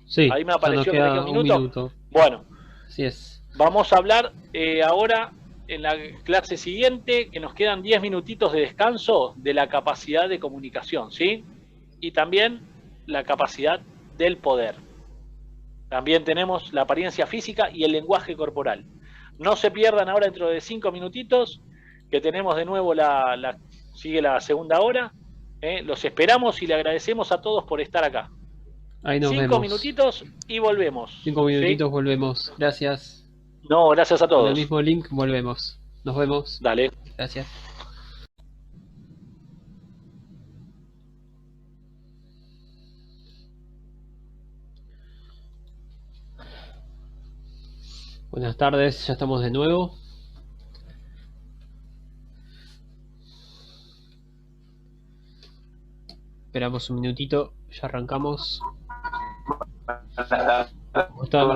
Speaker 2: Sí,
Speaker 1: ahí me apareció
Speaker 2: que
Speaker 1: un minuto. Bueno,
Speaker 2: así es.
Speaker 1: Vamos a hablar ahora en la clase siguiente, que nos quedan 10 minutitos de descanso, de la capacidad de comunicación, ¿sí? Y también la capacidad del poder. También tenemos la apariencia física y el lenguaje corporal. No se pierdan ahora dentro de 5 minutitos, que tenemos de nuevo sigue la segunda hora. Los esperamos y le agradecemos a todos por estar acá.
Speaker 2: Ahí nos
Speaker 1: 5
Speaker 2: vemos.
Speaker 1: minutitos y volvemos.
Speaker 2: 5 minutitos,
Speaker 1: ¿sí?
Speaker 2: Volvemos. Gracias.
Speaker 1: No, gracias a todos.
Speaker 2: Con el mismo link volvemos. Nos vemos.
Speaker 1: Dale.
Speaker 2: Gracias. Buenas tardes, ya estamos de nuevo. Esperamos un minutito, ya arrancamos. ¿Cómo están?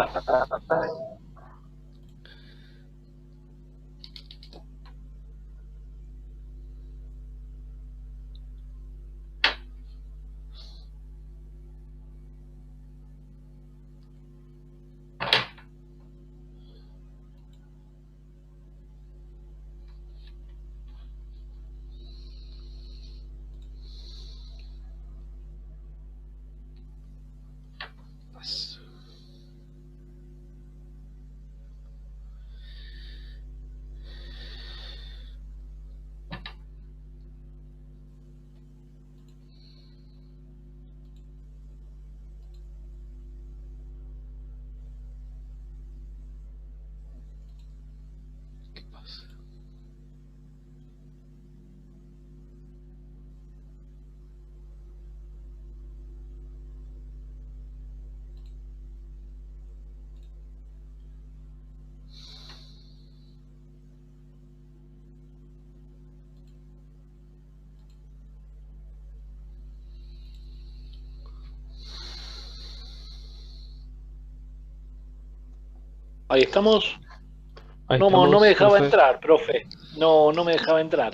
Speaker 1: Ahí estamos.
Speaker 2: Ahí
Speaker 1: No,
Speaker 2: estamos,
Speaker 1: no me dejaba
Speaker 2: profe.
Speaker 1: entrar, profe. No, no me dejaba entrar.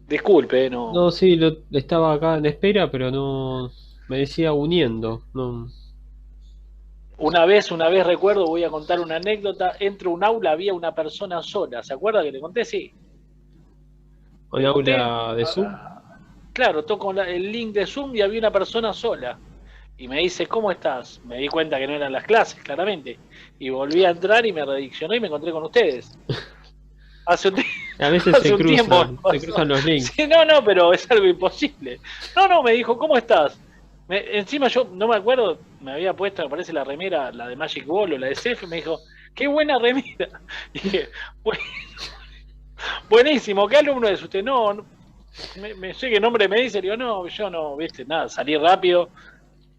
Speaker 1: Disculpe, no.
Speaker 2: No, sí, estaba acá en espera, pero no me decía uniendo. No.
Speaker 1: Una vez recuerdo, voy a contar una anécdota. Entro a un aula, había una persona sola. ¿Se acuerda que le conté? Sí.
Speaker 2: ¿Un
Speaker 1: ¿Le conté?
Speaker 2: aula de Zoom?
Speaker 1: Claro, toco el link de Zoom y había una persona sola. Y me dice, ¿cómo estás? Me di cuenta que no eran las clases, claramente. Y volví a entrar y me rediccionó y me encontré con ustedes. Hace un,
Speaker 2: A veces
Speaker 1: hace un tiempo.
Speaker 2: se cruzan los links.
Speaker 1: Sí, no, pero es algo imposible. No, me dijo, ¿cómo estás? Encima yo no me acuerdo, me había puesto, me parece la remera, la de Magic Ball o la de Cef, me dijo, qué buena remera. Y dije, buenísimo, ¿qué alumno es usted? No, me sé qué nombre me dice, digo, no, yo no, viste, nada, salí rápido,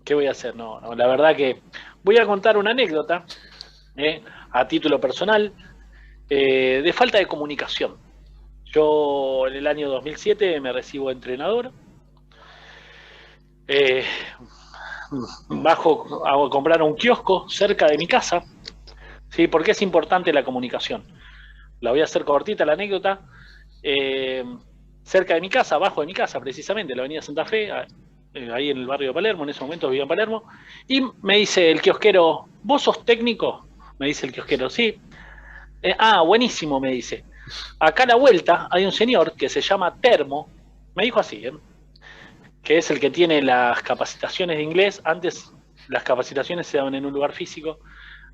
Speaker 1: ¿qué voy a hacer? No, la verdad que voy a contar una anécdota, a título personal, de falta de comunicación. Yo en el año 2007 me recibo entrenador, bajo a comprar un kiosco cerca de mi casa, ¿sí? Porque es importante la comunicación. La voy a hacer cortita la anécdota. Cerca de mi casa, abajo de mi casa precisamente, la avenida Santa Fe, ahí en el barrio de Palermo, en ese momento vivía en Palermo, y me dice el kiosquero, ¿vos sos técnico? Me dice el kiosquero, sí. Buenísimo, me dice. Acá a la vuelta hay un señor que se llama Termo, me dijo así, que es el que tiene las capacitaciones de inglés. Antes las capacitaciones se daban en un lugar físico,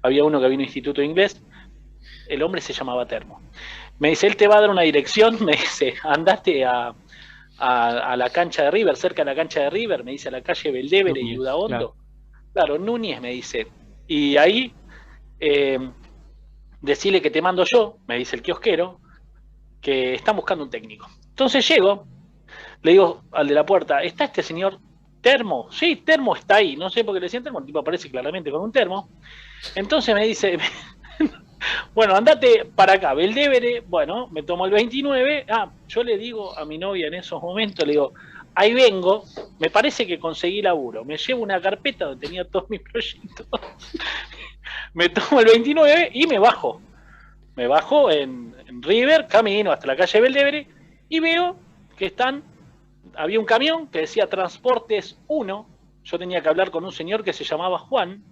Speaker 1: había uno que había un instituto de inglés, el hombre se llamaba Termo. Me dice, él te va a dar una dirección, me dice, andate a la cancha de River, cerca de la cancha de River, me dice, a la calle Belvedere y Udaondo. Claro, Núñez, me dice. Y ahí, decile que te mando yo, me dice el kiosquero, que están buscando un técnico. Entonces llego, le digo al de la puerta, ¿está este señor Termo? Sí, Termo está ahí, no sé por qué le decían Termo, el tipo aparece claramente con un termo. Entonces me dice, bueno, andate para acá, Belvedere. Bueno, me tomo el 29. Yo le digo a mi novia en esos momentos, le digo, ahí vengo, me parece que conseguí laburo. Me llevo una carpeta donde tenía todos mis proyectos. Me tomo el 29 y me bajo. Me bajo en River, camino hasta la calle Belvedere y veo que había un camión que decía Transportes 1. Yo tenía que hablar con un señor que se llamaba Juan.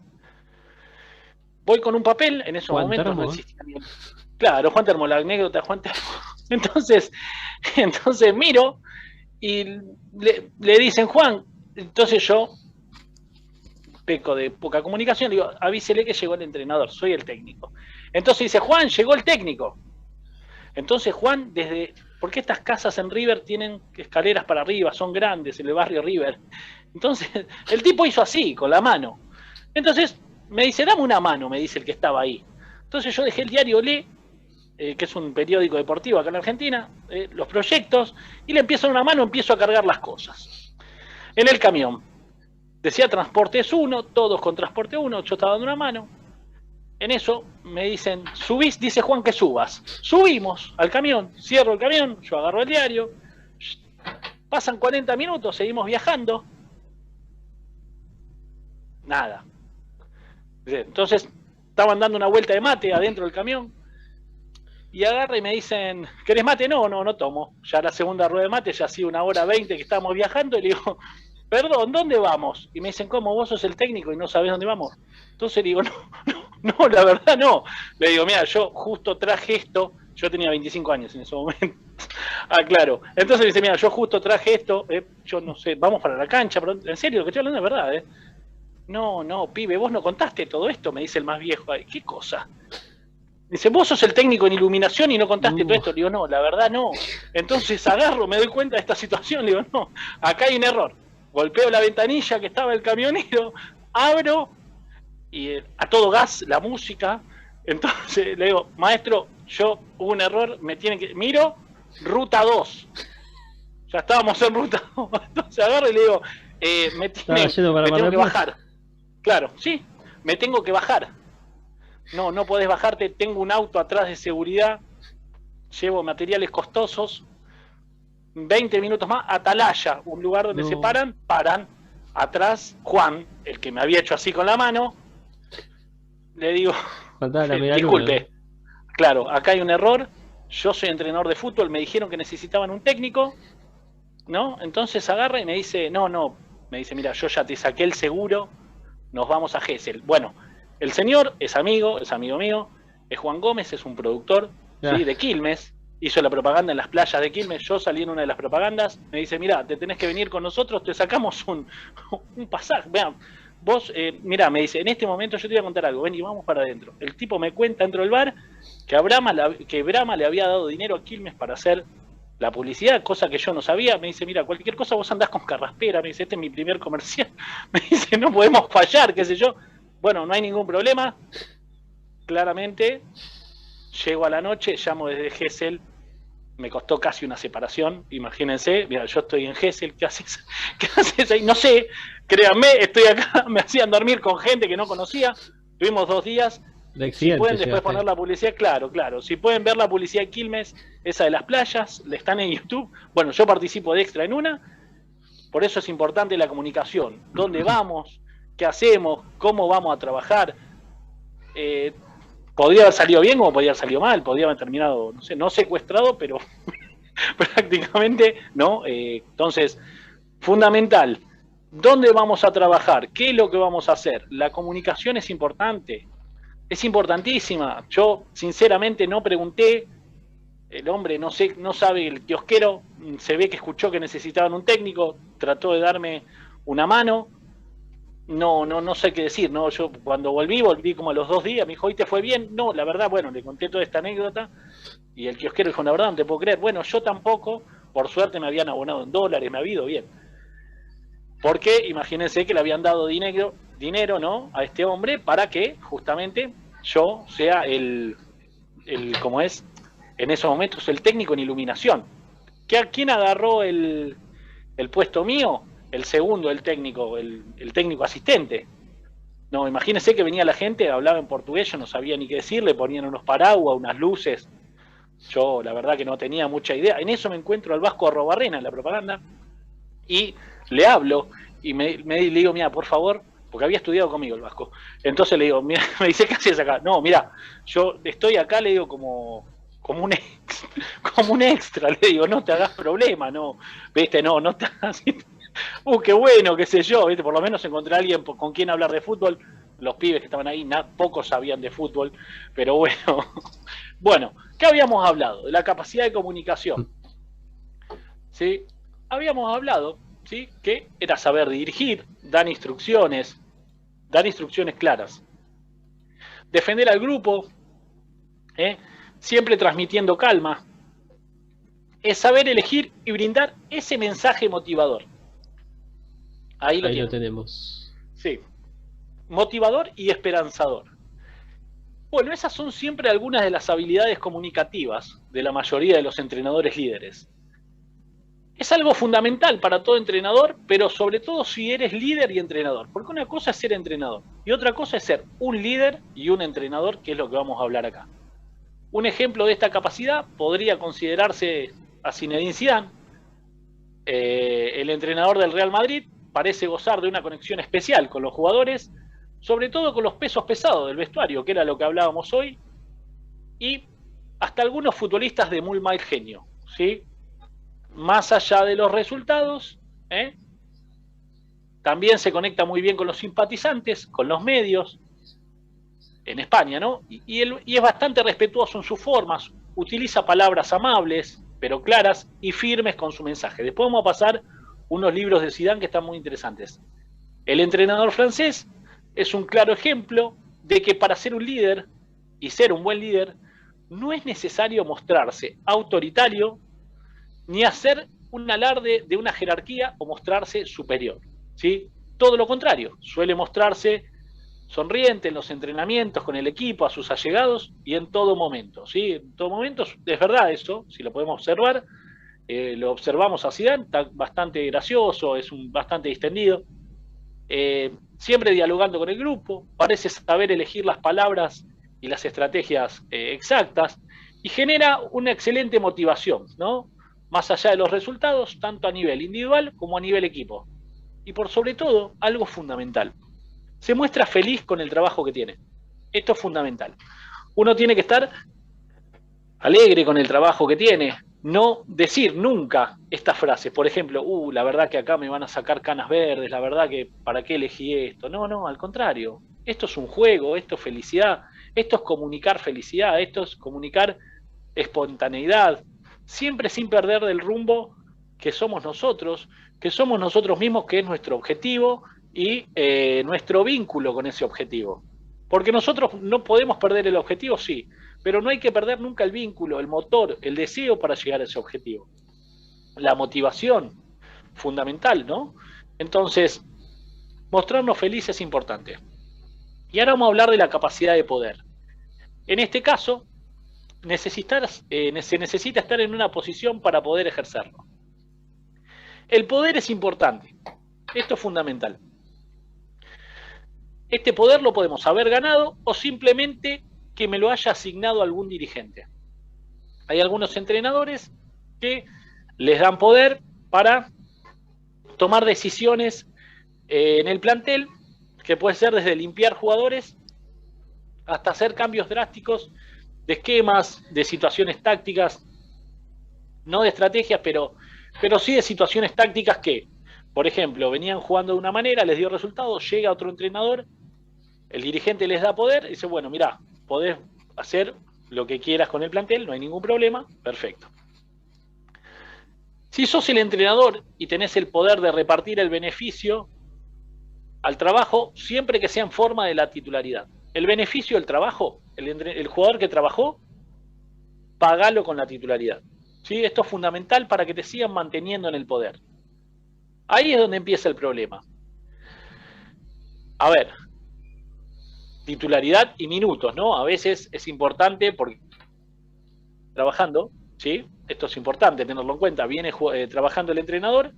Speaker 1: Voy con un papel, en esos momentos no existía ni... Claro, Juan Termo, la anécdota de Juan Termo. Entonces miro y le dicen, Juan, entonces yo peco de poca comunicación, le digo, avísele que llegó el entrenador, soy el técnico. Entonces dice, Juan, llegó el técnico. Entonces Juan, porque estas casas en River tienen escaleras para arriba, son grandes, en el barrio River. Entonces el tipo hizo así, con la mano. Entonces me dice, dame una mano, me dice el que estaba ahí. Entonces yo dejé el diario Le, que es un periódico deportivo acá en Argentina, los proyectos, y le empiezo a dar una mano, empiezo a cargar las cosas. En el camión, decía Transportes 1, todos con Transporte 1, yo estaba dando una mano. En eso me dicen, subís, dice Juan que subas. Subimos al camión, cierro el camión, yo agarro el diario, pasan 40 minutos, seguimos viajando. Nada. Entonces estaban dando una vuelta de mate adentro del camión y agarra y me dicen, ¿querés mate? No tomo. Ya la segunda rueda de mate, ya hacía 1:20 que estábamos viajando y le digo, perdón, ¿dónde vamos? Y me dicen, ¿cómo? ¿Vos sos el técnico y no sabés dónde vamos? Entonces le digo, no, la verdad no. Le digo, mira, yo justo traje esto, yo tenía 25 años en ese momento. Claro. Entonces me dice, mira, yo justo traje esto, yo no sé, vamos para la cancha, pero en serio, lo que estoy hablando es verdad, No, pibe, vos no contaste todo esto, me dice el más viejo. Ay, ¿qué cosa? Dice, vos sos el técnico en iluminación y no contaste todo esto. Le digo, no, la verdad no. Entonces agarro, me doy cuenta de esta situación, le digo, no, acá hay un error. Golpeo la ventanilla que estaba el camionero, abro y a todo gas la música. Entonces le digo, maestro, hubo un error, miro, ruta 2. Ya estábamos en ruta 2. Entonces agarro y le digo, me tengo que bajar. Claro, sí, me tengo que bajar. No podés bajarte, tengo un auto atrás de seguridad, llevo materiales costosos, 20 minutos más, Atalaya, un lugar donde se paran, atrás Juan, el que me había hecho así con la mano, le digo,
Speaker 2: Faltaba la media
Speaker 1: disculpe, claro, acá hay un error, yo soy entrenador de fútbol, me dijeron que necesitaban un técnico, ¿no? Entonces agarra y me dice, no, me dice, mira, yo ya te saqué el seguro, nos vamos a Gesell. Bueno, el señor es amigo mío, es Juan Gómez, es un productor, ¿sí? De Quilmes, hizo la propaganda en las playas de Quilmes, yo salí en una de las propagandas, me dice, mira, te tenés que venir con nosotros, te sacamos un pasaje, vean, vos, mirá, me dice, en este momento yo te voy a contar algo, ven y vamos para adentro. El tipo me cuenta dentro del bar que Brahma le había dado dinero a Quilmes para hacer la publicidad, cosa que yo no sabía. Me dice, mira, cualquier cosa vos andás con Carraspera, me dice, este es mi primer comercial, me dice, no podemos fallar, qué sé yo. Bueno, no hay ningún problema, claramente, llego a la noche, llamo desde Gesell, me costó casi una separación, imagínense, mira, yo estoy en Gesell, ¿qué haces? ¿Qué haces ahí? No sé, créanme, estoy acá, me hacían dormir con gente que no conocía, tuvimos 2 días, si pueden después poner la publicidad, claro, si pueden ver la publicidad de Quilmes, esa de las playas, están en YouTube, bueno, yo participo de extra en una, por eso es importante la comunicación, dónde vamos, qué hacemos, cómo vamos a trabajar, podría haber salido bien como podría haber salido mal, podría haber terminado, no sé, no secuestrado, pero prácticamente, ¿no? Entonces, fundamental, ¿dónde vamos a trabajar? ¿Qué es lo que vamos a hacer? La comunicación es importante, es importantísima. Yo, sinceramente, no pregunté, el hombre no sabe, el kiosquero, se ve que escuchó que necesitaban un técnico, trató de darme una mano, no sé qué decir, ¿no? Yo cuando volví como a los 2 días, me dijo, ¿hoy te fue bien? No, la verdad, bueno, le conté toda esta anécdota y el kiosquero dijo, la verdad, no te puedo creer. Bueno, yo tampoco, por suerte me habían abonado en dólares, me ha ido bien. Porque imagínense que le habían dado dinero, ¿no? A este hombre para que justamente yo sea como es, en esos momentos, el técnico en iluminación. ¿Quién agarró el puesto mío? El segundo, el técnico asistente. No, imagínense que venía la gente, hablaba en portugués, yo no sabía ni qué decirle, ponían unos paraguas, unas luces. Yo la verdad que no tenía mucha idea. En eso me encuentro al Vasco Arrobarrena en la propaganda y le hablo y le digo, mira, por favor, porque había estudiado conmigo el Vasco. Entonces le digo, mira, me dice, ¿qué haces acá? No, mira, yo estoy acá, le digo, como un extra, le digo, no te hagas problema, no, viste, no te hagas... qué bueno, qué sé yo, ¿viste? Por lo menos encontré a alguien con quien hablar de fútbol. Los pibes que estaban ahí, pocos sabían de fútbol, pero bueno. Bueno, ¿qué habíamos hablado? De la capacidad de comunicación. ¿Sí? Habíamos hablado, ¿sí? Que era saber dirigir, dar instrucciones claras. Defender al grupo, siempre transmitiendo calma. Es saber elegir y brindar ese mensaje motivador. Ahí lo
Speaker 2: tenemos.
Speaker 1: Sí. Motivador y esperanzador. Bueno, esas son siempre algunas de las habilidades comunicativas de la mayoría de los entrenadores líderes. Es algo fundamental para todo entrenador, pero sobre todo si eres líder y entrenador. Porque una cosa es ser entrenador y otra cosa es ser un líder y un entrenador, que es lo que vamos a hablar acá. Un ejemplo de esta capacidad podría considerarse a Zinedine Zidane, el entrenador del Real Madrid. Parece gozar de una conexión especial con los jugadores, sobre todo con los pesos pesados del vestuario, que era lo que hablábamos hoy, y hasta algunos futbolistas de muy mal genio, ¿sí? Más allá de los resultados, también se conecta muy bien con los simpatizantes, con los medios, en España, ¿no? Y es bastante respetuoso en sus formas, utiliza palabras amables, pero claras y firmes con su mensaje. Después vamos a pasar unos libros de Zidane que están muy interesantes. El entrenador francés es un claro ejemplo de que para ser un líder y ser un buen líder no es necesario mostrarse autoritario ni hacer un alarde de una jerarquía o mostrarse superior, ¿sí? Todo lo contrario, suele mostrarse sonriente en los entrenamientos con el equipo, a sus allegados y en todo momento, ¿sí? En todo momento es verdad eso, si lo podemos observar. Lo observamos a Zidane, está bastante gracioso, es bastante distendido, siempre dialogando con el grupo, parece saber elegir las palabras y las estrategias exactas, y genera una excelente motivación, ¿no? Más allá de los resultados, tanto a nivel individual como a nivel equipo. Y por sobre todo, algo fundamental, se muestra feliz con el trabajo que tiene. Esto es fundamental. Uno tiene que estar alegre con el trabajo que tiene, no decir nunca estas frases. Por ejemplo, la verdad que acá me van a sacar canas verdes, la verdad que ¿para qué elegí esto? No, al contrario. Esto es un juego, esto es felicidad, esto es comunicar felicidad, esto es comunicar espontaneidad, siempre sin perder del rumbo que somos nosotros mismos, que es nuestro objetivo y nuestro vínculo con ese objetivo. Porque nosotros no podemos perder el objetivo, sí, pero no hay que perder nunca el vínculo, el motor, el deseo para llegar a ese objetivo. La motivación, fundamental, ¿no? Entonces, mostrarnos felices es importante. Y ahora vamos a hablar de la capacidad de poder. En este caso, se necesita estar en una posición para poder ejercerlo. El poder es importante. Esto es fundamental. Este poder lo podemos haber ganado o simplemente que me lo haya asignado algún dirigente. Hay algunos entrenadores que les dan poder para tomar decisiones en el plantel, que puede ser desde limpiar jugadores hasta hacer cambios drásticos de esquemas, de situaciones tácticas, no de estrategias, pero sí de situaciones tácticas que, por ejemplo, venían jugando de una manera, les dio resultados, llega otro entrenador, el dirigente les da poder y dice, bueno, mirá, podés hacer lo que quieras con el plantel, no hay ningún problema, perfecto. Si sos el entrenador y tenés el poder de repartir el beneficio al trabajo, siempre que sea en forma de la titularidad. El beneficio del trabajo, el jugador que trabajó, pagalo con la titularidad. ¿Sí? Esto es fundamental para que te sigan manteniendo en el poder. Ahí es donde empieza el problema. A ver, titularidad y minutos, ¿no? A veces es importante porque trabajando, ¿sí? Esto es importante tenerlo en cuenta. Viene trabajando el entrenador,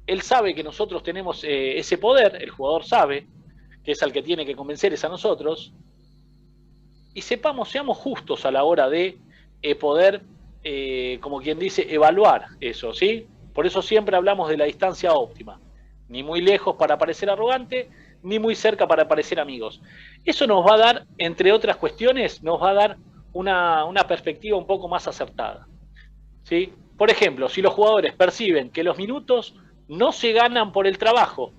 Speaker 1: él sabe que nosotros tenemos ese poder, el jugador sabe que es al que tiene que convencer, es a nosotros, y seamos justos a la hora de poder, como quien dice, evaluar eso, ¿sí? Por eso siempre hablamos de la distancia óptima, ni muy lejos para parecer arrogante, ni muy cerca para parecer amigos. Eso nos va a dar, entre otras cuestiones, nos va a dar una perspectiva un poco más acertada, ¿sí? Por ejemplo, si los jugadores perciben que los minutos no se ganan por el trabajo,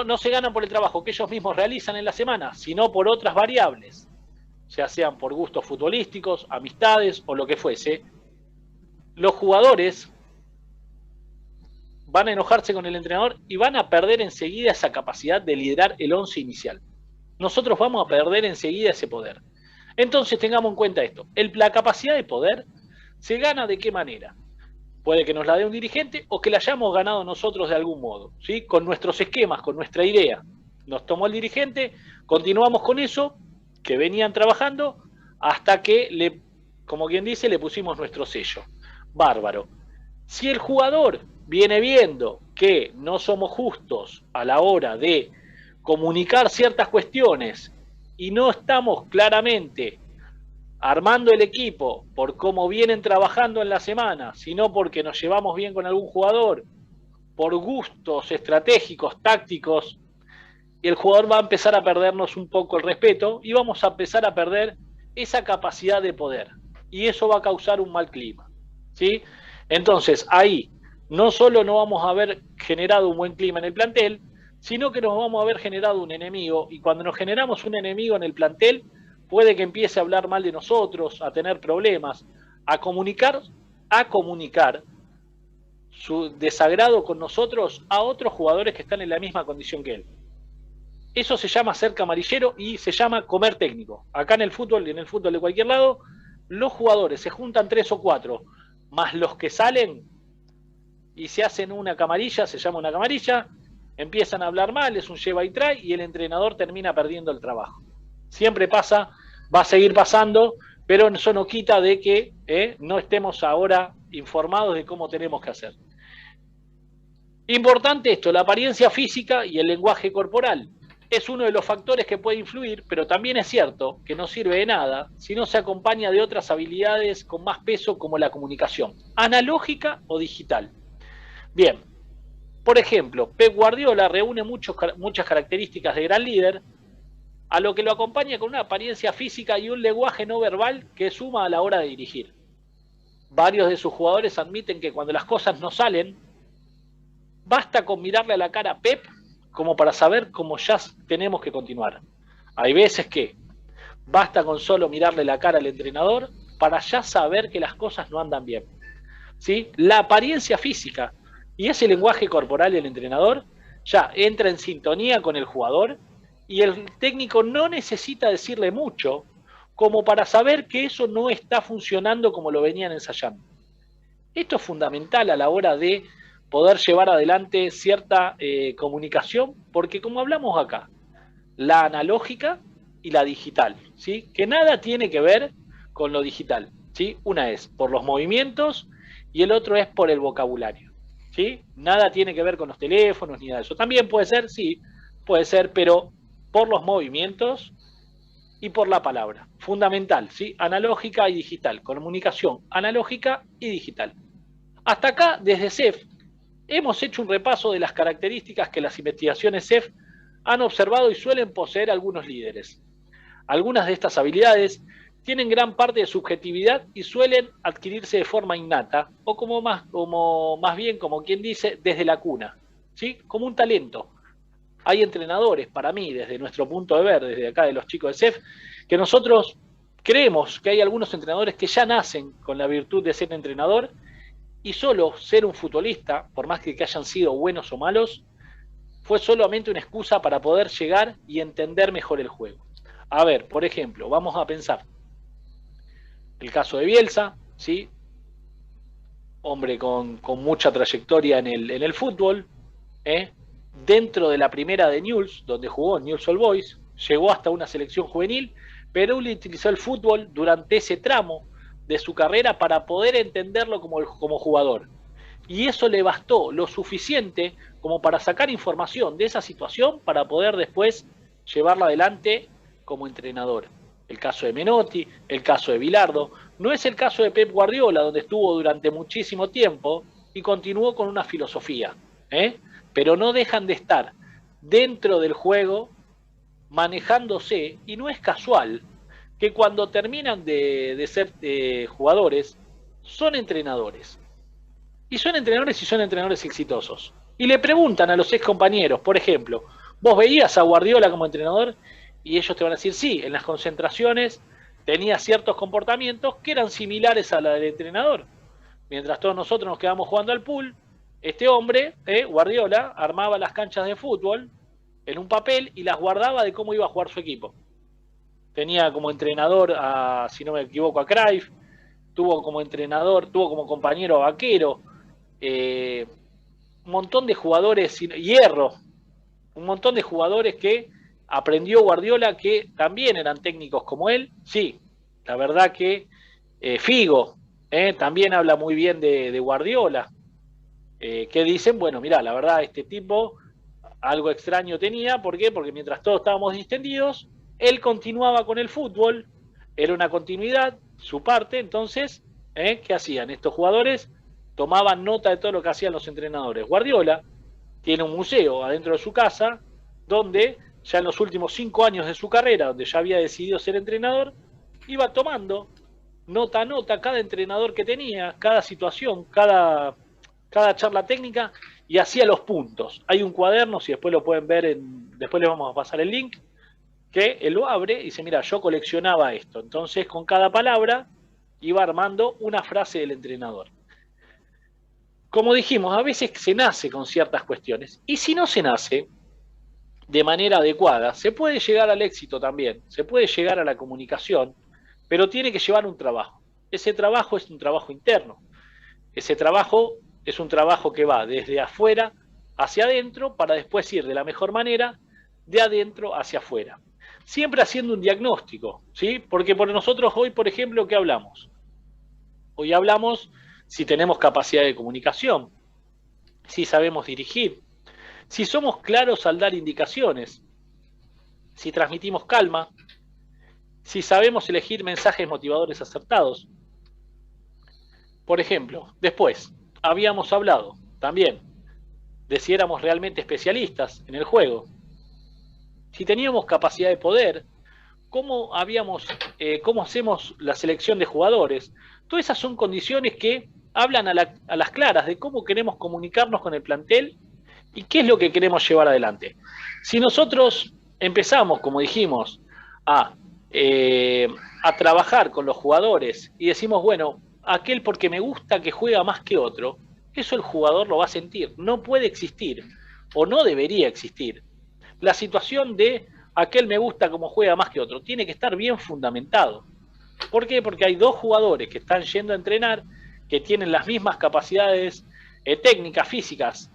Speaker 1: no se ganan por el trabajo que ellos mismos realizan en la semana, sino por otras variables, ya sean por gustos futbolísticos, amistades o lo que fuese, los jugadores van a enojarse con el entrenador y van a perder enseguida esa capacidad de liderar el 11 inicial. Nosotros vamos a perder enseguida ese poder. Entonces tengamos en cuenta esto. La capacidad de poder se gana ¿de qué manera? Puede que nos la dé un dirigente o que la hayamos ganado nosotros de algún modo, ¿sí? Con nuestros esquemas, con nuestra idea. Nos tomó el dirigente, continuamos con eso, que venían trabajando, hasta que, como quien dice, le pusimos nuestro sello. Bárbaro. Si el jugador viene viendo que no somos justos a la hora de comunicar ciertas cuestiones y no estamos claramente armando el equipo por cómo vienen trabajando en la semana, sino porque nos llevamos bien con algún jugador, por gustos estratégicos, tácticos, el jugador va a empezar a perdernos un poco el respeto y vamos a empezar a perder esa capacidad de poder. Y eso va a causar un mal clima, ¿sí? Entonces, ahí no solo no vamos a haber generado un buen clima en el plantel, sino que nos vamos a haber generado un enemigo. Y cuando nos generamos un enemigo en el plantel, puede que empiece a hablar mal de nosotros, a tener problemas, a comunicar su desagrado con nosotros a otros jugadores que están en la misma condición que él. Eso se llama ser camarillero y se llama comer técnico. Acá en el fútbol de cualquier lado, los jugadores se juntan 3 o 4, más los que salen y se hacen una camarilla, se llama una camarilla, empiezan a hablar mal, es un lleva y trae, y el entrenador termina perdiendo el trabajo. Siempre pasa, va a seguir pasando, pero eso no quita de que no estemos ahora informados de cómo tenemos que hacer. Importante esto, la apariencia física y el lenguaje corporal. Es uno de los factores que puede influir, pero también es cierto que no sirve de nada si no se acompaña de otras habilidades con más peso como la comunicación, analógica o digital. Bien, por ejemplo, Pep Guardiola reúne muchas características de gran líder, a lo que lo acompaña con una apariencia física y un lenguaje no verbal que suma a la hora de dirigir. Varios de sus jugadores admiten que cuando las cosas no salen, basta con mirarle a la cara a Pep como para saber cómo ya tenemos que continuar. Hay veces que basta con solo mirarle la cara al entrenador para ya saber que las cosas no andan bien. ¿Sí? La apariencia física y ese lenguaje corporal del entrenador ya entra en sintonía con el jugador y el técnico no necesita decirle mucho como para saber que eso no está funcionando como lo venían ensayando. Esto es fundamental a la hora de poder llevar adelante cierta comunicación, porque como hablamos acá, la analógica y la digital, ¿sí? Que nada tiene que ver con lo digital, ¿sí? Una es por los movimientos y el otro es por el vocabulario, ¿sí? Nada tiene que ver con los teléfonos ni nada de eso. También puede ser, sí, puede ser, pero por los movimientos y por la palabra. Fundamental, ¿sí? Analógica y digital, comunicación analógica y digital. Hasta acá, desde CEF, hemos hecho un repaso de las características que las investigaciones CEF han observado y suelen poseer algunos líderes. Algunas de estas habilidades tienen gran parte de subjetividad y suelen adquirirse de forma innata, o como más bien, como quien dice, desde la cuna, ¿sí? Como un talento. Hay entrenadores, para mí, desde nuestro punto de ver, desde acá de los chicos de CEF, que nosotros creemos que hay algunos entrenadores que ya nacen con la virtud de ser entrenador y solo ser un futbolista, por más que hayan sido buenos o malos, fue solamente una excusa para poder llegar y entender mejor el juego. A ver, por ejemplo, vamos a pensar el caso de Bielsa, ¿sí? Hombre con mucha trayectoria en el fútbol, dentro de la primera de Newell's, donde jugó en Newell's Old Boys, llegó hasta una selección juvenil, pero él utilizó el fútbol durante ese tramo de su carrera para poder entenderlo como jugador. Y eso le bastó lo suficiente como para sacar información de esa situación para poder después llevarla adelante como entrenador. El caso de Menotti, el caso de Bilardo, no es el caso de Pep Guardiola, donde estuvo durante muchísimo tiempo y continuó con una filosofía, pero no dejan de estar dentro del juego, manejándose, y no es casual que cuando terminan de ser jugadores, son entrenadores. Y son entrenadores exitosos. Y le preguntan a los ex compañeros, por ejemplo, ¿vos veías a Guardiola como entrenador? Y ellos te van a decir, sí, en las concentraciones tenía ciertos comportamientos que eran similares a la del entrenador. Mientras todos nosotros nos quedamos jugando al pool, este hombre, Guardiola, armaba las canchas de fútbol en un papel y las guardaba de cómo iba a jugar su equipo. Tenía como entrenador, si no me equivoco, a Cruyff, tuvo como compañero a Vaquero, un montón de jugadores, Hierro, un montón de jugadores que aprendió Guardiola que también eran técnicos como él. Sí, la verdad que Figo también habla muy bien de Guardiola, que dicen, bueno, mirá, la verdad este tipo algo extraño tenía. ¿Por qué? Porque mientras todos estábamos distendidos, él continuaba con el fútbol, era una continuidad, su parte. Entonces, ¿qué hacían? Estos jugadores tomaban nota de todo lo que hacían los entrenadores. Guardiola tiene un museo adentro de su casa, donde ya en los últimos 5 años de su carrera, donde ya había decidido ser entrenador, iba tomando nota a nota cada entrenador que tenía, cada situación, cada charla técnica, y hacía los puntos. Hay un cuaderno, si después lo pueden ver, después les vamos a pasar el link, que él lo abre y dice, mira, yo coleccionaba esto. Entonces, con cada palabra iba armando una frase del entrenador. Como dijimos, a veces se nace con ciertas cuestiones, y si no se nace de manera adecuada, se puede llegar al éxito también, se puede llegar a la comunicación, pero tiene que llevar un trabajo. Ese trabajo es un trabajo interno. Ese trabajo es un trabajo que va desde afuera hacia adentro para después ir de la mejor manera de adentro hacia afuera. Siempre haciendo un diagnóstico, ¿sí? Porque por nosotros hoy, por ejemplo, ¿qué hablamos? Hoy hablamos si tenemos capacidad de comunicación, si sabemos dirigir, si somos claros al dar indicaciones, si transmitimos calma, si sabemos elegir mensajes motivadores acertados. Por ejemplo, después, habíamos hablado también de si éramos realmente especialistas en el juego, si teníamos capacidad de poder, cómo hacemos la selección de jugadores. Todas esas son condiciones que hablan a las claras de cómo queremos comunicarnos con el plantel y qué es lo que queremos llevar adelante. Si nosotros empezamos, como dijimos, a trabajar con los jugadores y decimos, bueno, aquel porque me gusta que juega más que otro, eso el jugador lo va a sentir. No puede existir, o no debería existir, la situación de aquel me gusta como juega más que otro. Tiene que estar bien fundamentado. ¿Por qué? Porque hay dos jugadores que están yendo a entrenar, que tienen las mismas capacidades técnicas, físicas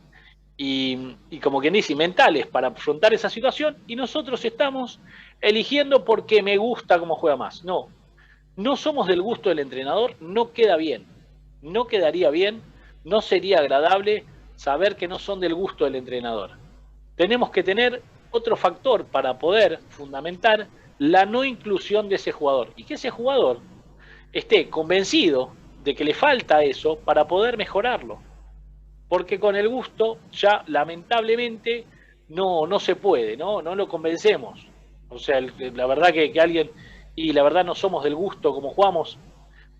Speaker 1: y como quien dice, mentales para afrontar esa situación, y nosotros estamos eligiendo porque me gusta cómo juega más. No, no somos del gusto del entrenador, no queda bien, no quedaría bien, no sería agradable saber que no son del gusto del entrenador. Tenemos que tener otro factor para poder fundamentar la no inclusión de ese jugador, y que ese jugador esté convencido de que le falta eso para poder mejorarlo, porque con el gusto ya lamentablemente no se puede, no lo convencemos. O sea, la verdad que alguien, y la verdad no somos del gusto como jugamos,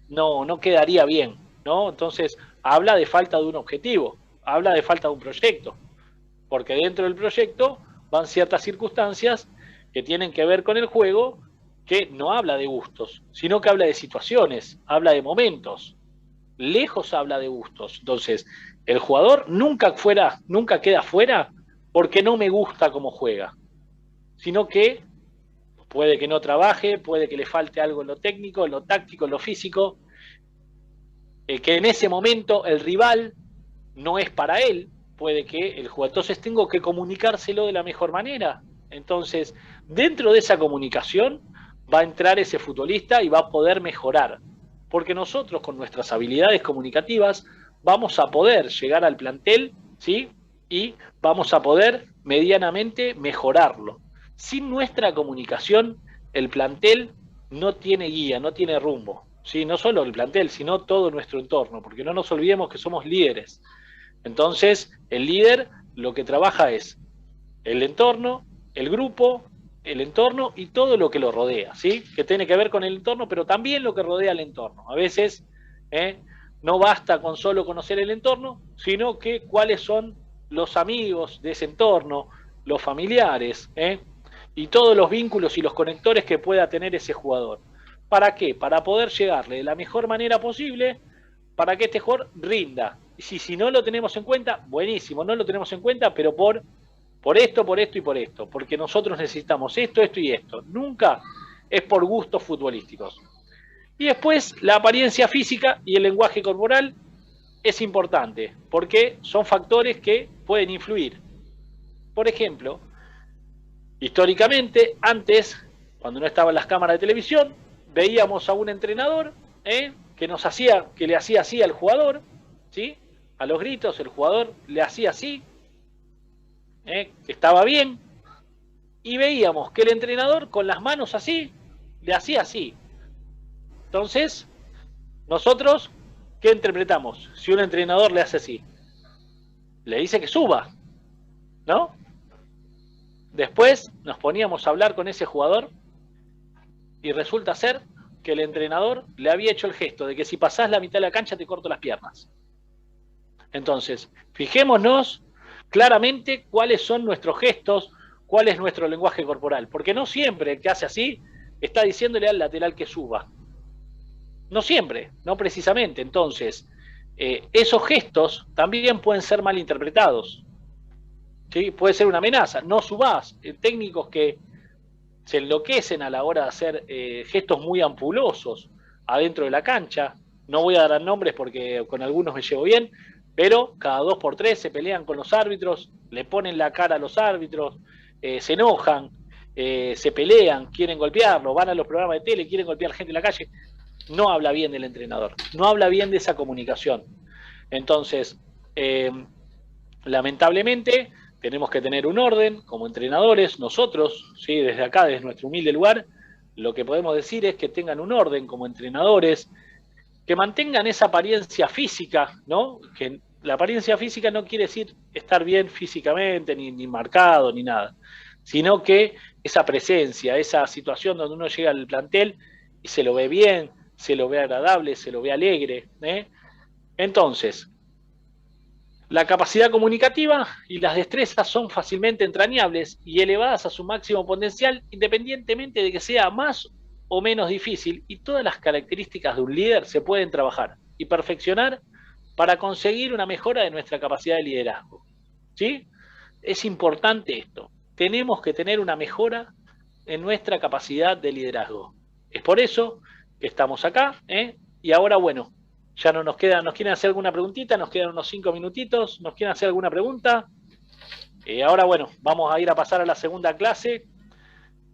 Speaker 1: no quedaría bien, ¿no? Entonces habla de falta de un objetivo, habla de falta de un proyecto, porque dentro del proyecto van ciertas circunstancias que tienen que ver con el juego, que no habla de gustos, sino que habla de situaciones, habla de momentos, lejos habla de gustos. Entonces, el jugador nunca queda fuera porque no me gusta cómo juega, sino que puede que no trabaje, puede que le falte algo en lo técnico, en lo táctico, en lo físico, que en ese momento el rival no es para él, puede que el jugador, entonces tengo que comunicárselo de la mejor manera. Entonces, dentro de esa comunicación va a entrar ese futbolista y va a poder mejorar, porque nosotros con nuestras habilidades comunicativas vamos a poder llegar al plantel, ¿sí? Y vamos a poder medianamente mejorarlo. Sin nuestra comunicación, el plantel no tiene guía, no tiene rumbo, ¿sí? No solo el plantel, sino todo nuestro entorno, porque no nos olvidemos que somos líderes. Entonces, el líder lo que trabaja es el entorno, el grupo, el entorno y todo lo que lo rodea, ¿sí? Que tiene que ver con el entorno, pero también lo que rodea el entorno. A veces no basta con solo conocer el entorno, sino que cuáles son los amigos de ese entorno, los familiares, y todos los vínculos y los conectores que pueda tener ese jugador. ¿Para qué? Para poder llegarle de la mejor manera posible, para que este jugador rinda. Y si no lo tenemos en cuenta, buenísimo, no lo tenemos en cuenta, pero por esto y por esto, porque nosotros necesitamos esto y esto. Nunca es por gustos futbolísticos. Y después, la apariencia física y el lenguaje corporal es importante, porque son factores que pueden influir. Por ejemplo, históricamente, antes, cuando no estaban las cámaras de televisión, veíamos a un entrenador que le hacía así al jugador, ¿sí? A los gritos, el jugador le hacía así, que estaba bien, y veíamos que el entrenador con las manos así, le hacía así. Entonces, nosotros, ¿qué interpretamos? Si un entrenador le hace así, le dice que suba, ¿no? Después nos poníamos a hablar con ese jugador y resulta ser que el entrenador le había hecho el gesto de que si pasás la mitad de la cancha te corto las piernas. Entonces, fijémonos claramente cuáles son nuestros gestos, cuál es nuestro lenguaje corporal, porque no siempre el que hace así está diciéndole al lateral que suba. No siempre, no precisamente. Entonces, esos gestos también pueden ser mal interpretados. ¿Sí? Puede ser una amenaza. No subás. Técnicos que se enloquecen a la hora de hacer gestos muy ampulosos adentro de la cancha. No voy a dar nombres porque con algunos me llevo bien, pero cada 2x3 se pelean con los árbitros, le ponen la cara a los árbitros, se enojan, se pelean, quieren golpearlo, van a los programas de tele, quieren golpear a la gente en la calle. No habla bien del entrenador, no habla bien de esa comunicación. Entonces, lamentablemente, tenemos que tener un orden como entrenadores. Nosotros, ¿sí? Desde acá, desde nuestro humilde lugar, lo que podemos decir es que tengan un orden como entrenadores, que mantengan esa apariencia física, ¿no? Que la apariencia física no quiere decir estar bien físicamente, ni marcado, ni nada, sino que esa presencia, esa situación donde uno llega al plantel y se lo ve bien, se lo ve agradable, se lo ve alegre. Entonces, la capacidad comunicativa y las destrezas son fácilmente entrañables y elevadas a su máximo potencial, independientemente de que sea más o menos difícil, y todas las características de un líder se pueden trabajar y perfeccionar para conseguir una mejora de nuestra capacidad de liderazgo. ¿Sí? Es importante esto. Tenemos que tener una mejora en nuestra capacidad de liderazgo. Es por eso que estamos acá, y ahora, bueno, ya no nos queda, ¿nos quieren hacer alguna preguntita? Nos quedan unos 5 minutitos, ¿nos quieren hacer alguna pregunta? Ahora, bueno, vamos a ir a pasar a la segunda clase,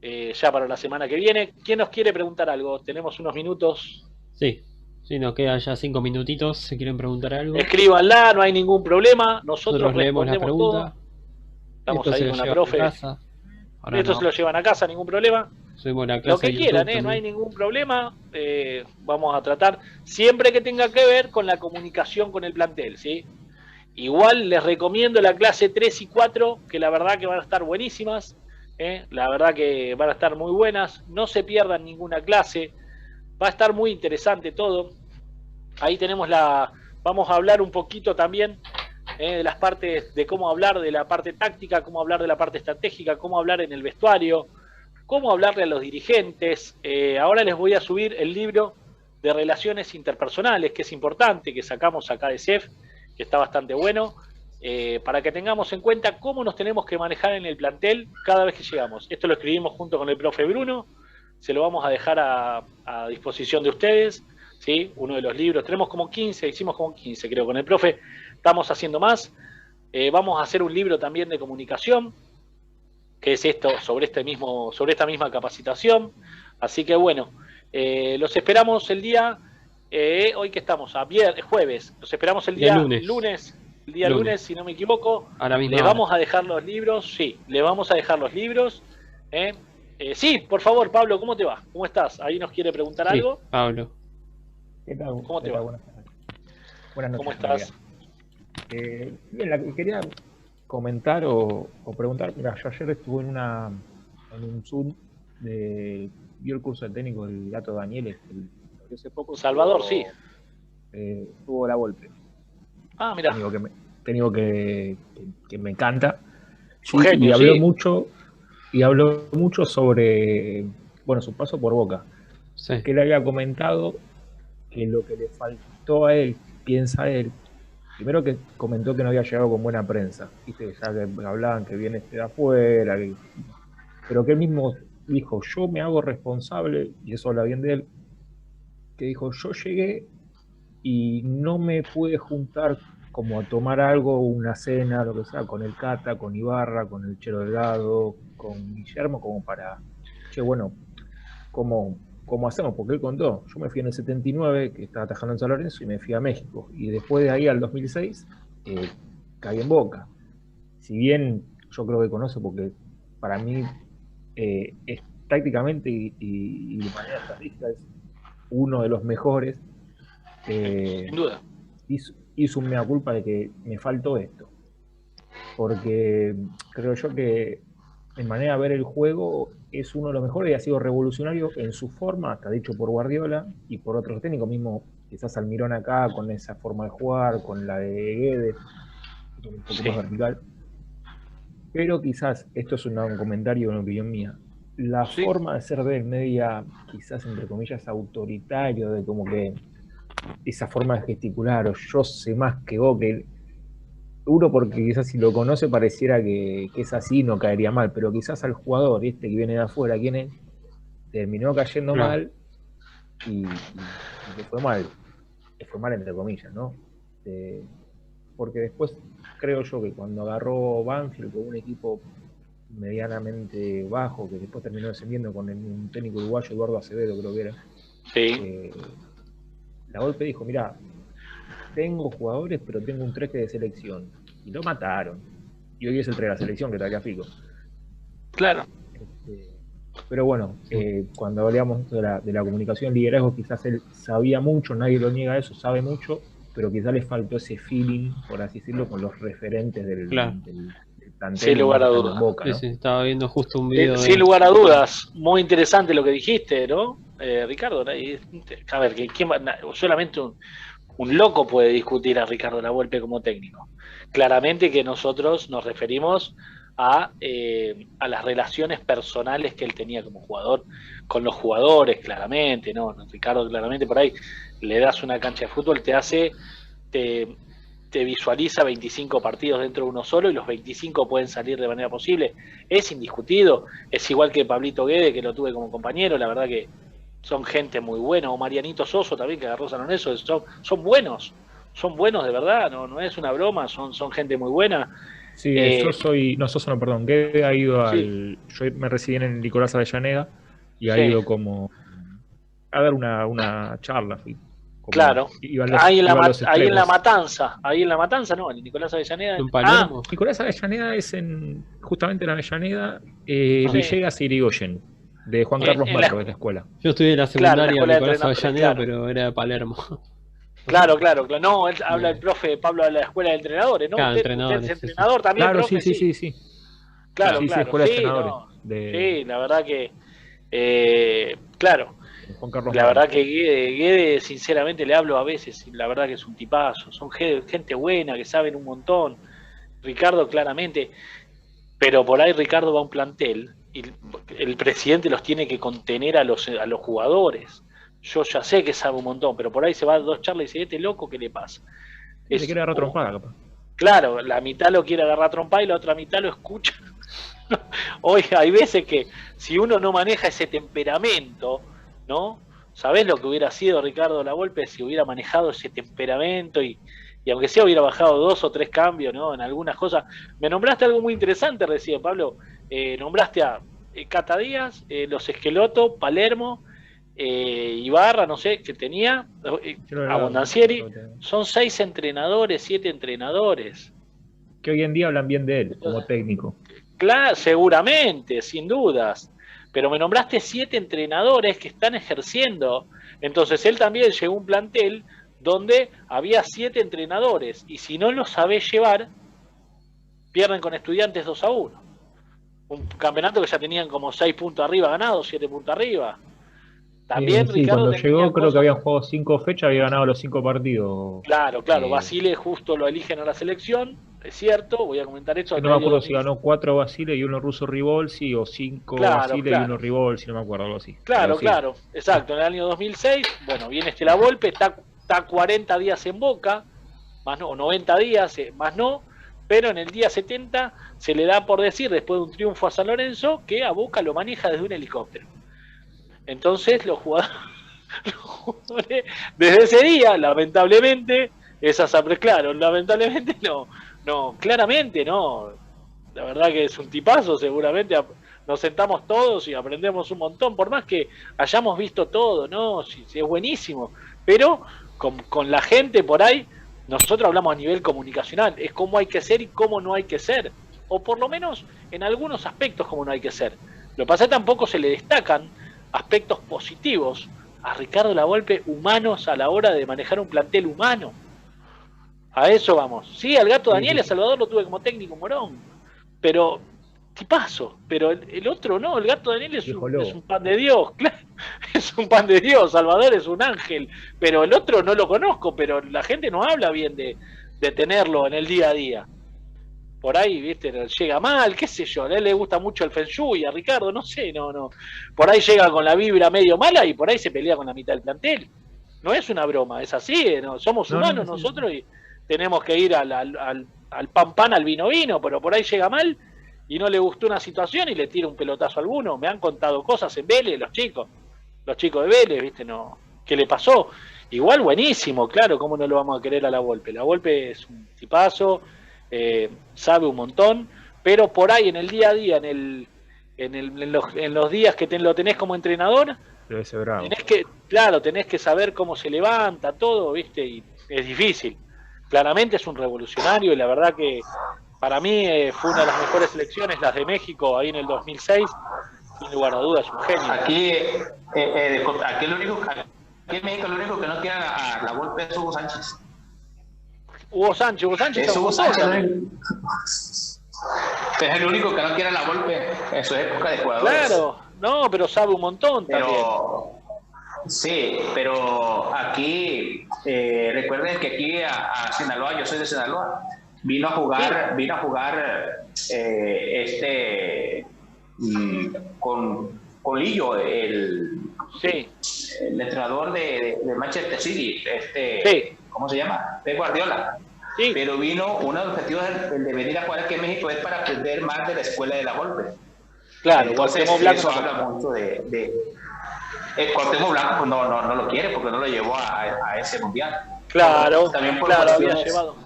Speaker 1: ya para la semana que viene. ¿Quién nos quiere preguntar algo? Tenemos unos minutos.
Speaker 2: Sí, nos quedan ya 5 minutitos, ¿se quieren preguntar algo?
Speaker 1: Escríbanla, no hay ningún problema, nosotros
Speaker 2: leemos la pregunta.
Speaker 1: Todo. Estamos ahí con la profe. Esto se lo llevan a casa, ningún problema. Lo que quieran, no hay ningún problema. Vamos a tratar, siempre que tenga que ver con la comunicación con el plantel, ¿sí? Igual les recomiendo la clase 3 y 4, que la verdad que van a estar buenísimas, la verdad que van a estar muy buenas. No se pierdan ninguna clase, va a estar muy interesante todo. Ahí tenemos vamos a hablar un poquito también de las partes, de cómo hablar de la parte táctica, cómo hablar de la parte estratégica, cómo hablar en el vestuario, cómo hablarle a los dirigentes. Ahora les voy a subir el libro de relaciones interpersonales, que es importante, que sacamos acá de CEF, que está bastante bueno, para que tengamos en cuenta cómo nos tenemos que manejar en el plantel cada vez que llegamos. Esto lo escribimos junto con el profe Bruno, se lo vamos a dejar a disposición de ustedes, ¿sí? Uno de los libros, tenemos como 15, hicimos como 15 creo con el profe, estamos haciendo más. Vamos a hacer un libro también de comunicación, que es esto, sobre esta misma capacitación. Así que bueno, los esperamos el día, hoy que estamos, jueves, los esperamos el día lunes, si no me equivoco. Les vamos a dejar los libros, sí, les vamos a dejar los libros. Sí, por favor, Pablo, ¿cómo te va? ¿Cómo estás? ¿Ahí nos quiere preguntar algo?
Speaker 2: Pablo.
Speaker 6: ¿Qué tal?
Speaker 1: ¿Cómo te va?
Speaker 6: Buenas noches.
Speaker 1: ¿Cómo estás?
Speaker 6: Bien, quería comentar o preguntar. Mira, yo ayer estuve en un Zoom vio el curso de técnico del Gato Daniel, hace poco.
Speaker 1: Salvador, sí.
Speaker 6: Tuvo la Volpe.
Speaker 1: Ah, mira.
Speaker 6: Técnico que me encanta.
Speaker 1: Su genio,
Speaker 6: y habló mucho sobre, bueno, su paso por Boca.
Speaker 2: Sí.
Speaker 6: Que le había comentado que lo que le faltó a él, piensa él, primero que comentó que no había llegado con buena prensa, ¿viste? Ya que hablaban que viene de afuera, pero que él mismo dijo, yo me hago responsable, y eso habla bien de él, que dijo, yo llegué y no me pude juntar como a tomar algo, una cena, lo que sea, con el Cata, con Ibarra, con el Chero Delgado, con Guillermo, como para, che, bueno, ¿cómo hacemos? Porque él contó, yo me fui en el 79, que estaba atajando en San Lorenzo, y me fui a México. Y después de ahí al 2006, caí en Boca. Si bien yo creo que conoce, porque para mí es tácticamente y de manera estadística es uno de los mejores.
Speaker 1: Sin duda.
Speaker 6: Hizo un mea culpa de que me faltó esto. Porque creo yo que en manera de ver el juego es uno de los mejores y ha sido revolucionario en su forma, hasta dicho por Guardiola y por otros técnicos, mismo quizás Almirón acá, con esa forma de jugar, con la de Guedes, un poco más vertical. Pero quizás, esto es un comentario, una opinión mía, la forma de ser de él, media, quizás entre comillas, autoritario, de como que esa forma de gesticular, o yo sé más que vos, que uno porque quizás si lo conoce pareciera que es así, no caería mal, pero quizás al jugador que viene de afuera, ¿quién es? Terminó cayendo mal y le fue mal entre comillas, ¿no? Porque después creo yo que cuando agarró Banfield con un equipo medianamente bajo, que después terminó descendiendo con un técnico uruguayo, Eduardo Acevedo creo que era, la Volpe dijo, mirá, tengo jugadores, pero tengo un treque de selección. Y lo mataron. Y hoy es el 3 de la selección que trae a Fico.
Speaker 1: Claro.
Speaker 6: Pero bueno, cuando hablamos de la comunicación, liderazgo, quizás él sabía mucho, nadie lo niega eso, sabe mucho, pero quizás le faltó ese feeling, por así decirlo, con los referentes del plantel.
Speaker 1: Sin lugar a dudas.
Speaker 6: Boca, ¿no?
Speaker 2: Sí, estaba viendo justo un video.
Speaker 1: Sin lugar a dudas, muy interesante lo que dijiste, ¿no? Ricardo, a ver, solamente un loco puede discutir a Ricardo Lavolpe como técnico. Claramente que nosotros nos referimos a las relaciones personales que él tenía como jugador con los jugadores, claramente, ¿no? Ricardo, claramente, por ahí le das una cancha de fútbol, te visualiza 25 partidos dentro de uno solo y los 25 pueden salir de manera posible. Es indiscutido, es igual que Pablito Guede, que lo tuve como compañero, la verdad que son gente muy buena, o Marianito Soso también, que agarró San Lorenzo, son buenos de verdad, no es una broma, son gente muy buena.
Speaker 6: Sí, Guede ha ido
Speaker 1: sí.
Speaker 6: Yo me recibí en el Nicolás Avellaneda y ha ido como a dar una charla.
Speaker 1: Claro, ahí en la Matanza, no, en Nicolás Avellaneda.
Speaker 2: ¿En Palermo?
Speaker 6: Nicolás Avellaneda es justamente en Avellaneda, Villegas y Irigoyen, de Juan Carlos Marcos, de la escuela.
Speaker 2: Yo estudié en la secundaria
Speaker 1: en
Speaker 2: Nicolás Avellaneda, pero era de Palermo.
Speaker 1: Claro, no, él habla el profe Pablo de la escuela de entrenadores, ¿no?
Speaker 2: Claro,
Speaker 1: usted es entrenador también,
Speaker 6: claro,
Speaker 1: profe,
Speaker 6: sí.
Speaker 1: Claro,
Speaker 6: escuela de entrenadores.
Speaker 1: Sí, la verdad que, claro,
Speaker 6: Juan Carlos
Speaker 1: la verdad que Guede, sinceramente le hablo a veces, y la verdad que es un tipazo, son gente buena, que saben un montón. Ricardo, claramente, pero por ahí Ricardo va a un plantel y el presidente los tiene que contener a los jugadores. Yo ya sé que sabe un montón, pero por ahí se va a 2 charlas y dice, este loco, ¿qué le pasa?
Speaker 6: Se quiere agarrar trompada, capaz.
Speaker 1: Claro, la mitad lo quiere agarrar trompada y la otra mitad lo escucha. Hoy hay veces que si uno no maneja ese temperamento, ¿no? ¿Sabés lo que hubiera sido Ricardo Lavolpe si hubiera manejado ese temperamento y aunque sea hubiera bajado 2 o 3 cambios, ¿no? En algunas cosas. Me nombraste algo muy interesante recién, Pablo. Nombraste a Cata Díaz, Los Esqueloto, Palermo, Ibarra, no sé, que tenía, Abondancieri. Son 6 entrenadores, 7 entrenadores.
Speaker 6: Que hoy en día hablan bien de él como técnico.
Speaker 1: Claro, seguramente, sin dudas. Pero me nombraste 7 entrenadores que están ejerciendo. Entonces él también llegó a un plantel donde había 7 entrenadores. Y si no los sabés llevar, pierden con Estudiantes 2-1. Un campeonato que ya tenían como 6 puntos arriba ganados, 7 puntos arriba. También
Speaker 6: sí,
Speaker 1: Ricardo
Speaker 6: cuando llegó creo que habían jugado 5 fechas, había ganado los 5 partidos.
Speaker 1: Claro, Basile justo lo eligen a la selección, es cierto, voy a comentar esto.
Speaker 6: No me acuerdo si ganó 4 Basile y 1 Russo Rivolsi o 5 Basile y 1 Rivolsi, no me acuerdo, algo así.
Speaker 1: Claro, exacto, en el año 2006, bueno, viene Lavolpe, está 40 días en Boca, más no, 90 días, más no, pero en el día 70 se le da por decir, después de un triunfo a San Lorenzo, que a Boca lo maneja desde un helicóptero. Entonces los jugadores desde ese día, lamentablemente, lamentablemente claramente no. La verdad que es un tipazo, seguramente nos sentamos todos y aprendemos un montón, por más que hayamos visto todo, ¿no? Sí, es buenísimo, pero con la gente por ahí, nosotros hablamos a nivel comunicacional, es cómo hay que ser y cómo no hay que ser, o por lo menos en algunos aspectos cómo no hay que ser. Lo que pasa es que tampoco se le destacan aspectos positivos a Ricardo Lavolpe, humanos a la hora de manejar un plantel humano. A eso vamos. Sí, al Gato Daniel y a Salvador lo tuve como técnico Morón, pero tipazo. Pero el otro no, el Gato Daniel es un pan de Dios, claro, es un pan de Dios. Salvador es un ángel, pero el otro no lo conozco, pero la gente no habla bien de tenerlo en el día a día. Por ahí, viste, llega mal, qué sé yo, a él le gusta mucho el Feng Shui, a Ricardo, no sé, no. Por ahí llega con la vibra medio mala y por ahí se pelea con la mitad del plantel. No es una broma, es así, ¿no? Somos humanos nosotros y tenemos que ir al pan, al vino, pero por ahí llega mal y no le gustó una situación y le tira un pelotazo a alguno. Me han contado cosas en Vélez, los chicos de Vélez, viste, no, ¿qué le pasó? Igual buenísimo, claro, ¿cómo no lo vamos a querer a Lavolpe? Lavolpe es un tipazo. Sabe un montón, pero por ahí en el día a día, en los días que lo tenés como entrenador, tenés que saber cómo se levanta todo, ¿viste? Y es difícil. Claramente es un revolucionario y la verdad que para mí fue una de las mejores selecciones, las de México, ahí en el 2006, sin lugar a dudas, un genio.
Speaker 3: Aquí en México lo único que no tiene a Lavolpe es Hugo Sánchez.
Speaker 1: Hugo Sánchez
Speaker 3: Es el único que no quiere la Volpe en su época de jugadores.
Speaker 1: Claro, no, pero sabe un montón también.
Speaker 3: Sí, pero aquí, recuerden que aquí a Sinaloa, yo soy de Sinaloa, vino a jugar con Lillo, el entrenador de Manchester City, ¿cómo se llama? Pep Guardiola. Sí. Pero vino, uno de los objetivos de venir a jugar aquí en México es para aprender más de la escuela de la Volpe.
Speaker 1: Claro,
Speaker 3: entonces eso habla mucho Cuauhtémoc Blanco pues no lo quiere porque no lo llevó a ese mundial.
Speaker 1: Claro,
Speaker 3: también por
Speaker 1: claro, había llevado.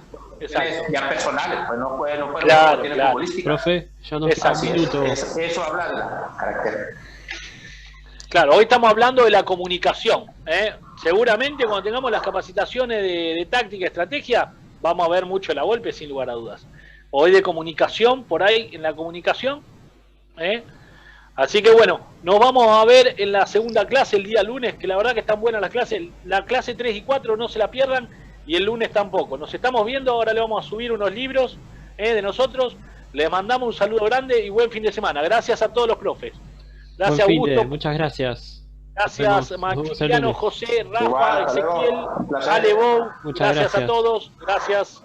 Speaker 3: Ya personales, pues no fue
Speaker 1: claro.
Speaker 3: futbolística.
Speaker 2: Profe, ya no está un minuto.
Speaker 3: Eso habla de la carácter.
Speaker 1: Claro, hoy estamos hablando de la comunicación. Seguramente cuando tengamos las capacitaciones de táctica y estrategia, vamos a ver mucho la Volpe, sin lugar a dudas. Hoy de comunicación, por ahí en la comunicación. Así que bueno, nos vamos a ver en la segunda clase el día lunes, que la verdad que están buenas las clases. La clase 3 y 4 no se la pierdan y el lunes tampoco. Nos estamos viendo, ahora le vamos a subir unos libros de nosotros. Les mandamos un saludo grande y buen fin de semana. Gracias a todos los profes. Gracias, Augusto.
Speaker 2: Muchas gracias.
Speaker 1: Gracias, Maximiliano, José, Rafa, Ezequiel, Ale Bou. Gracias a todos. Gracias.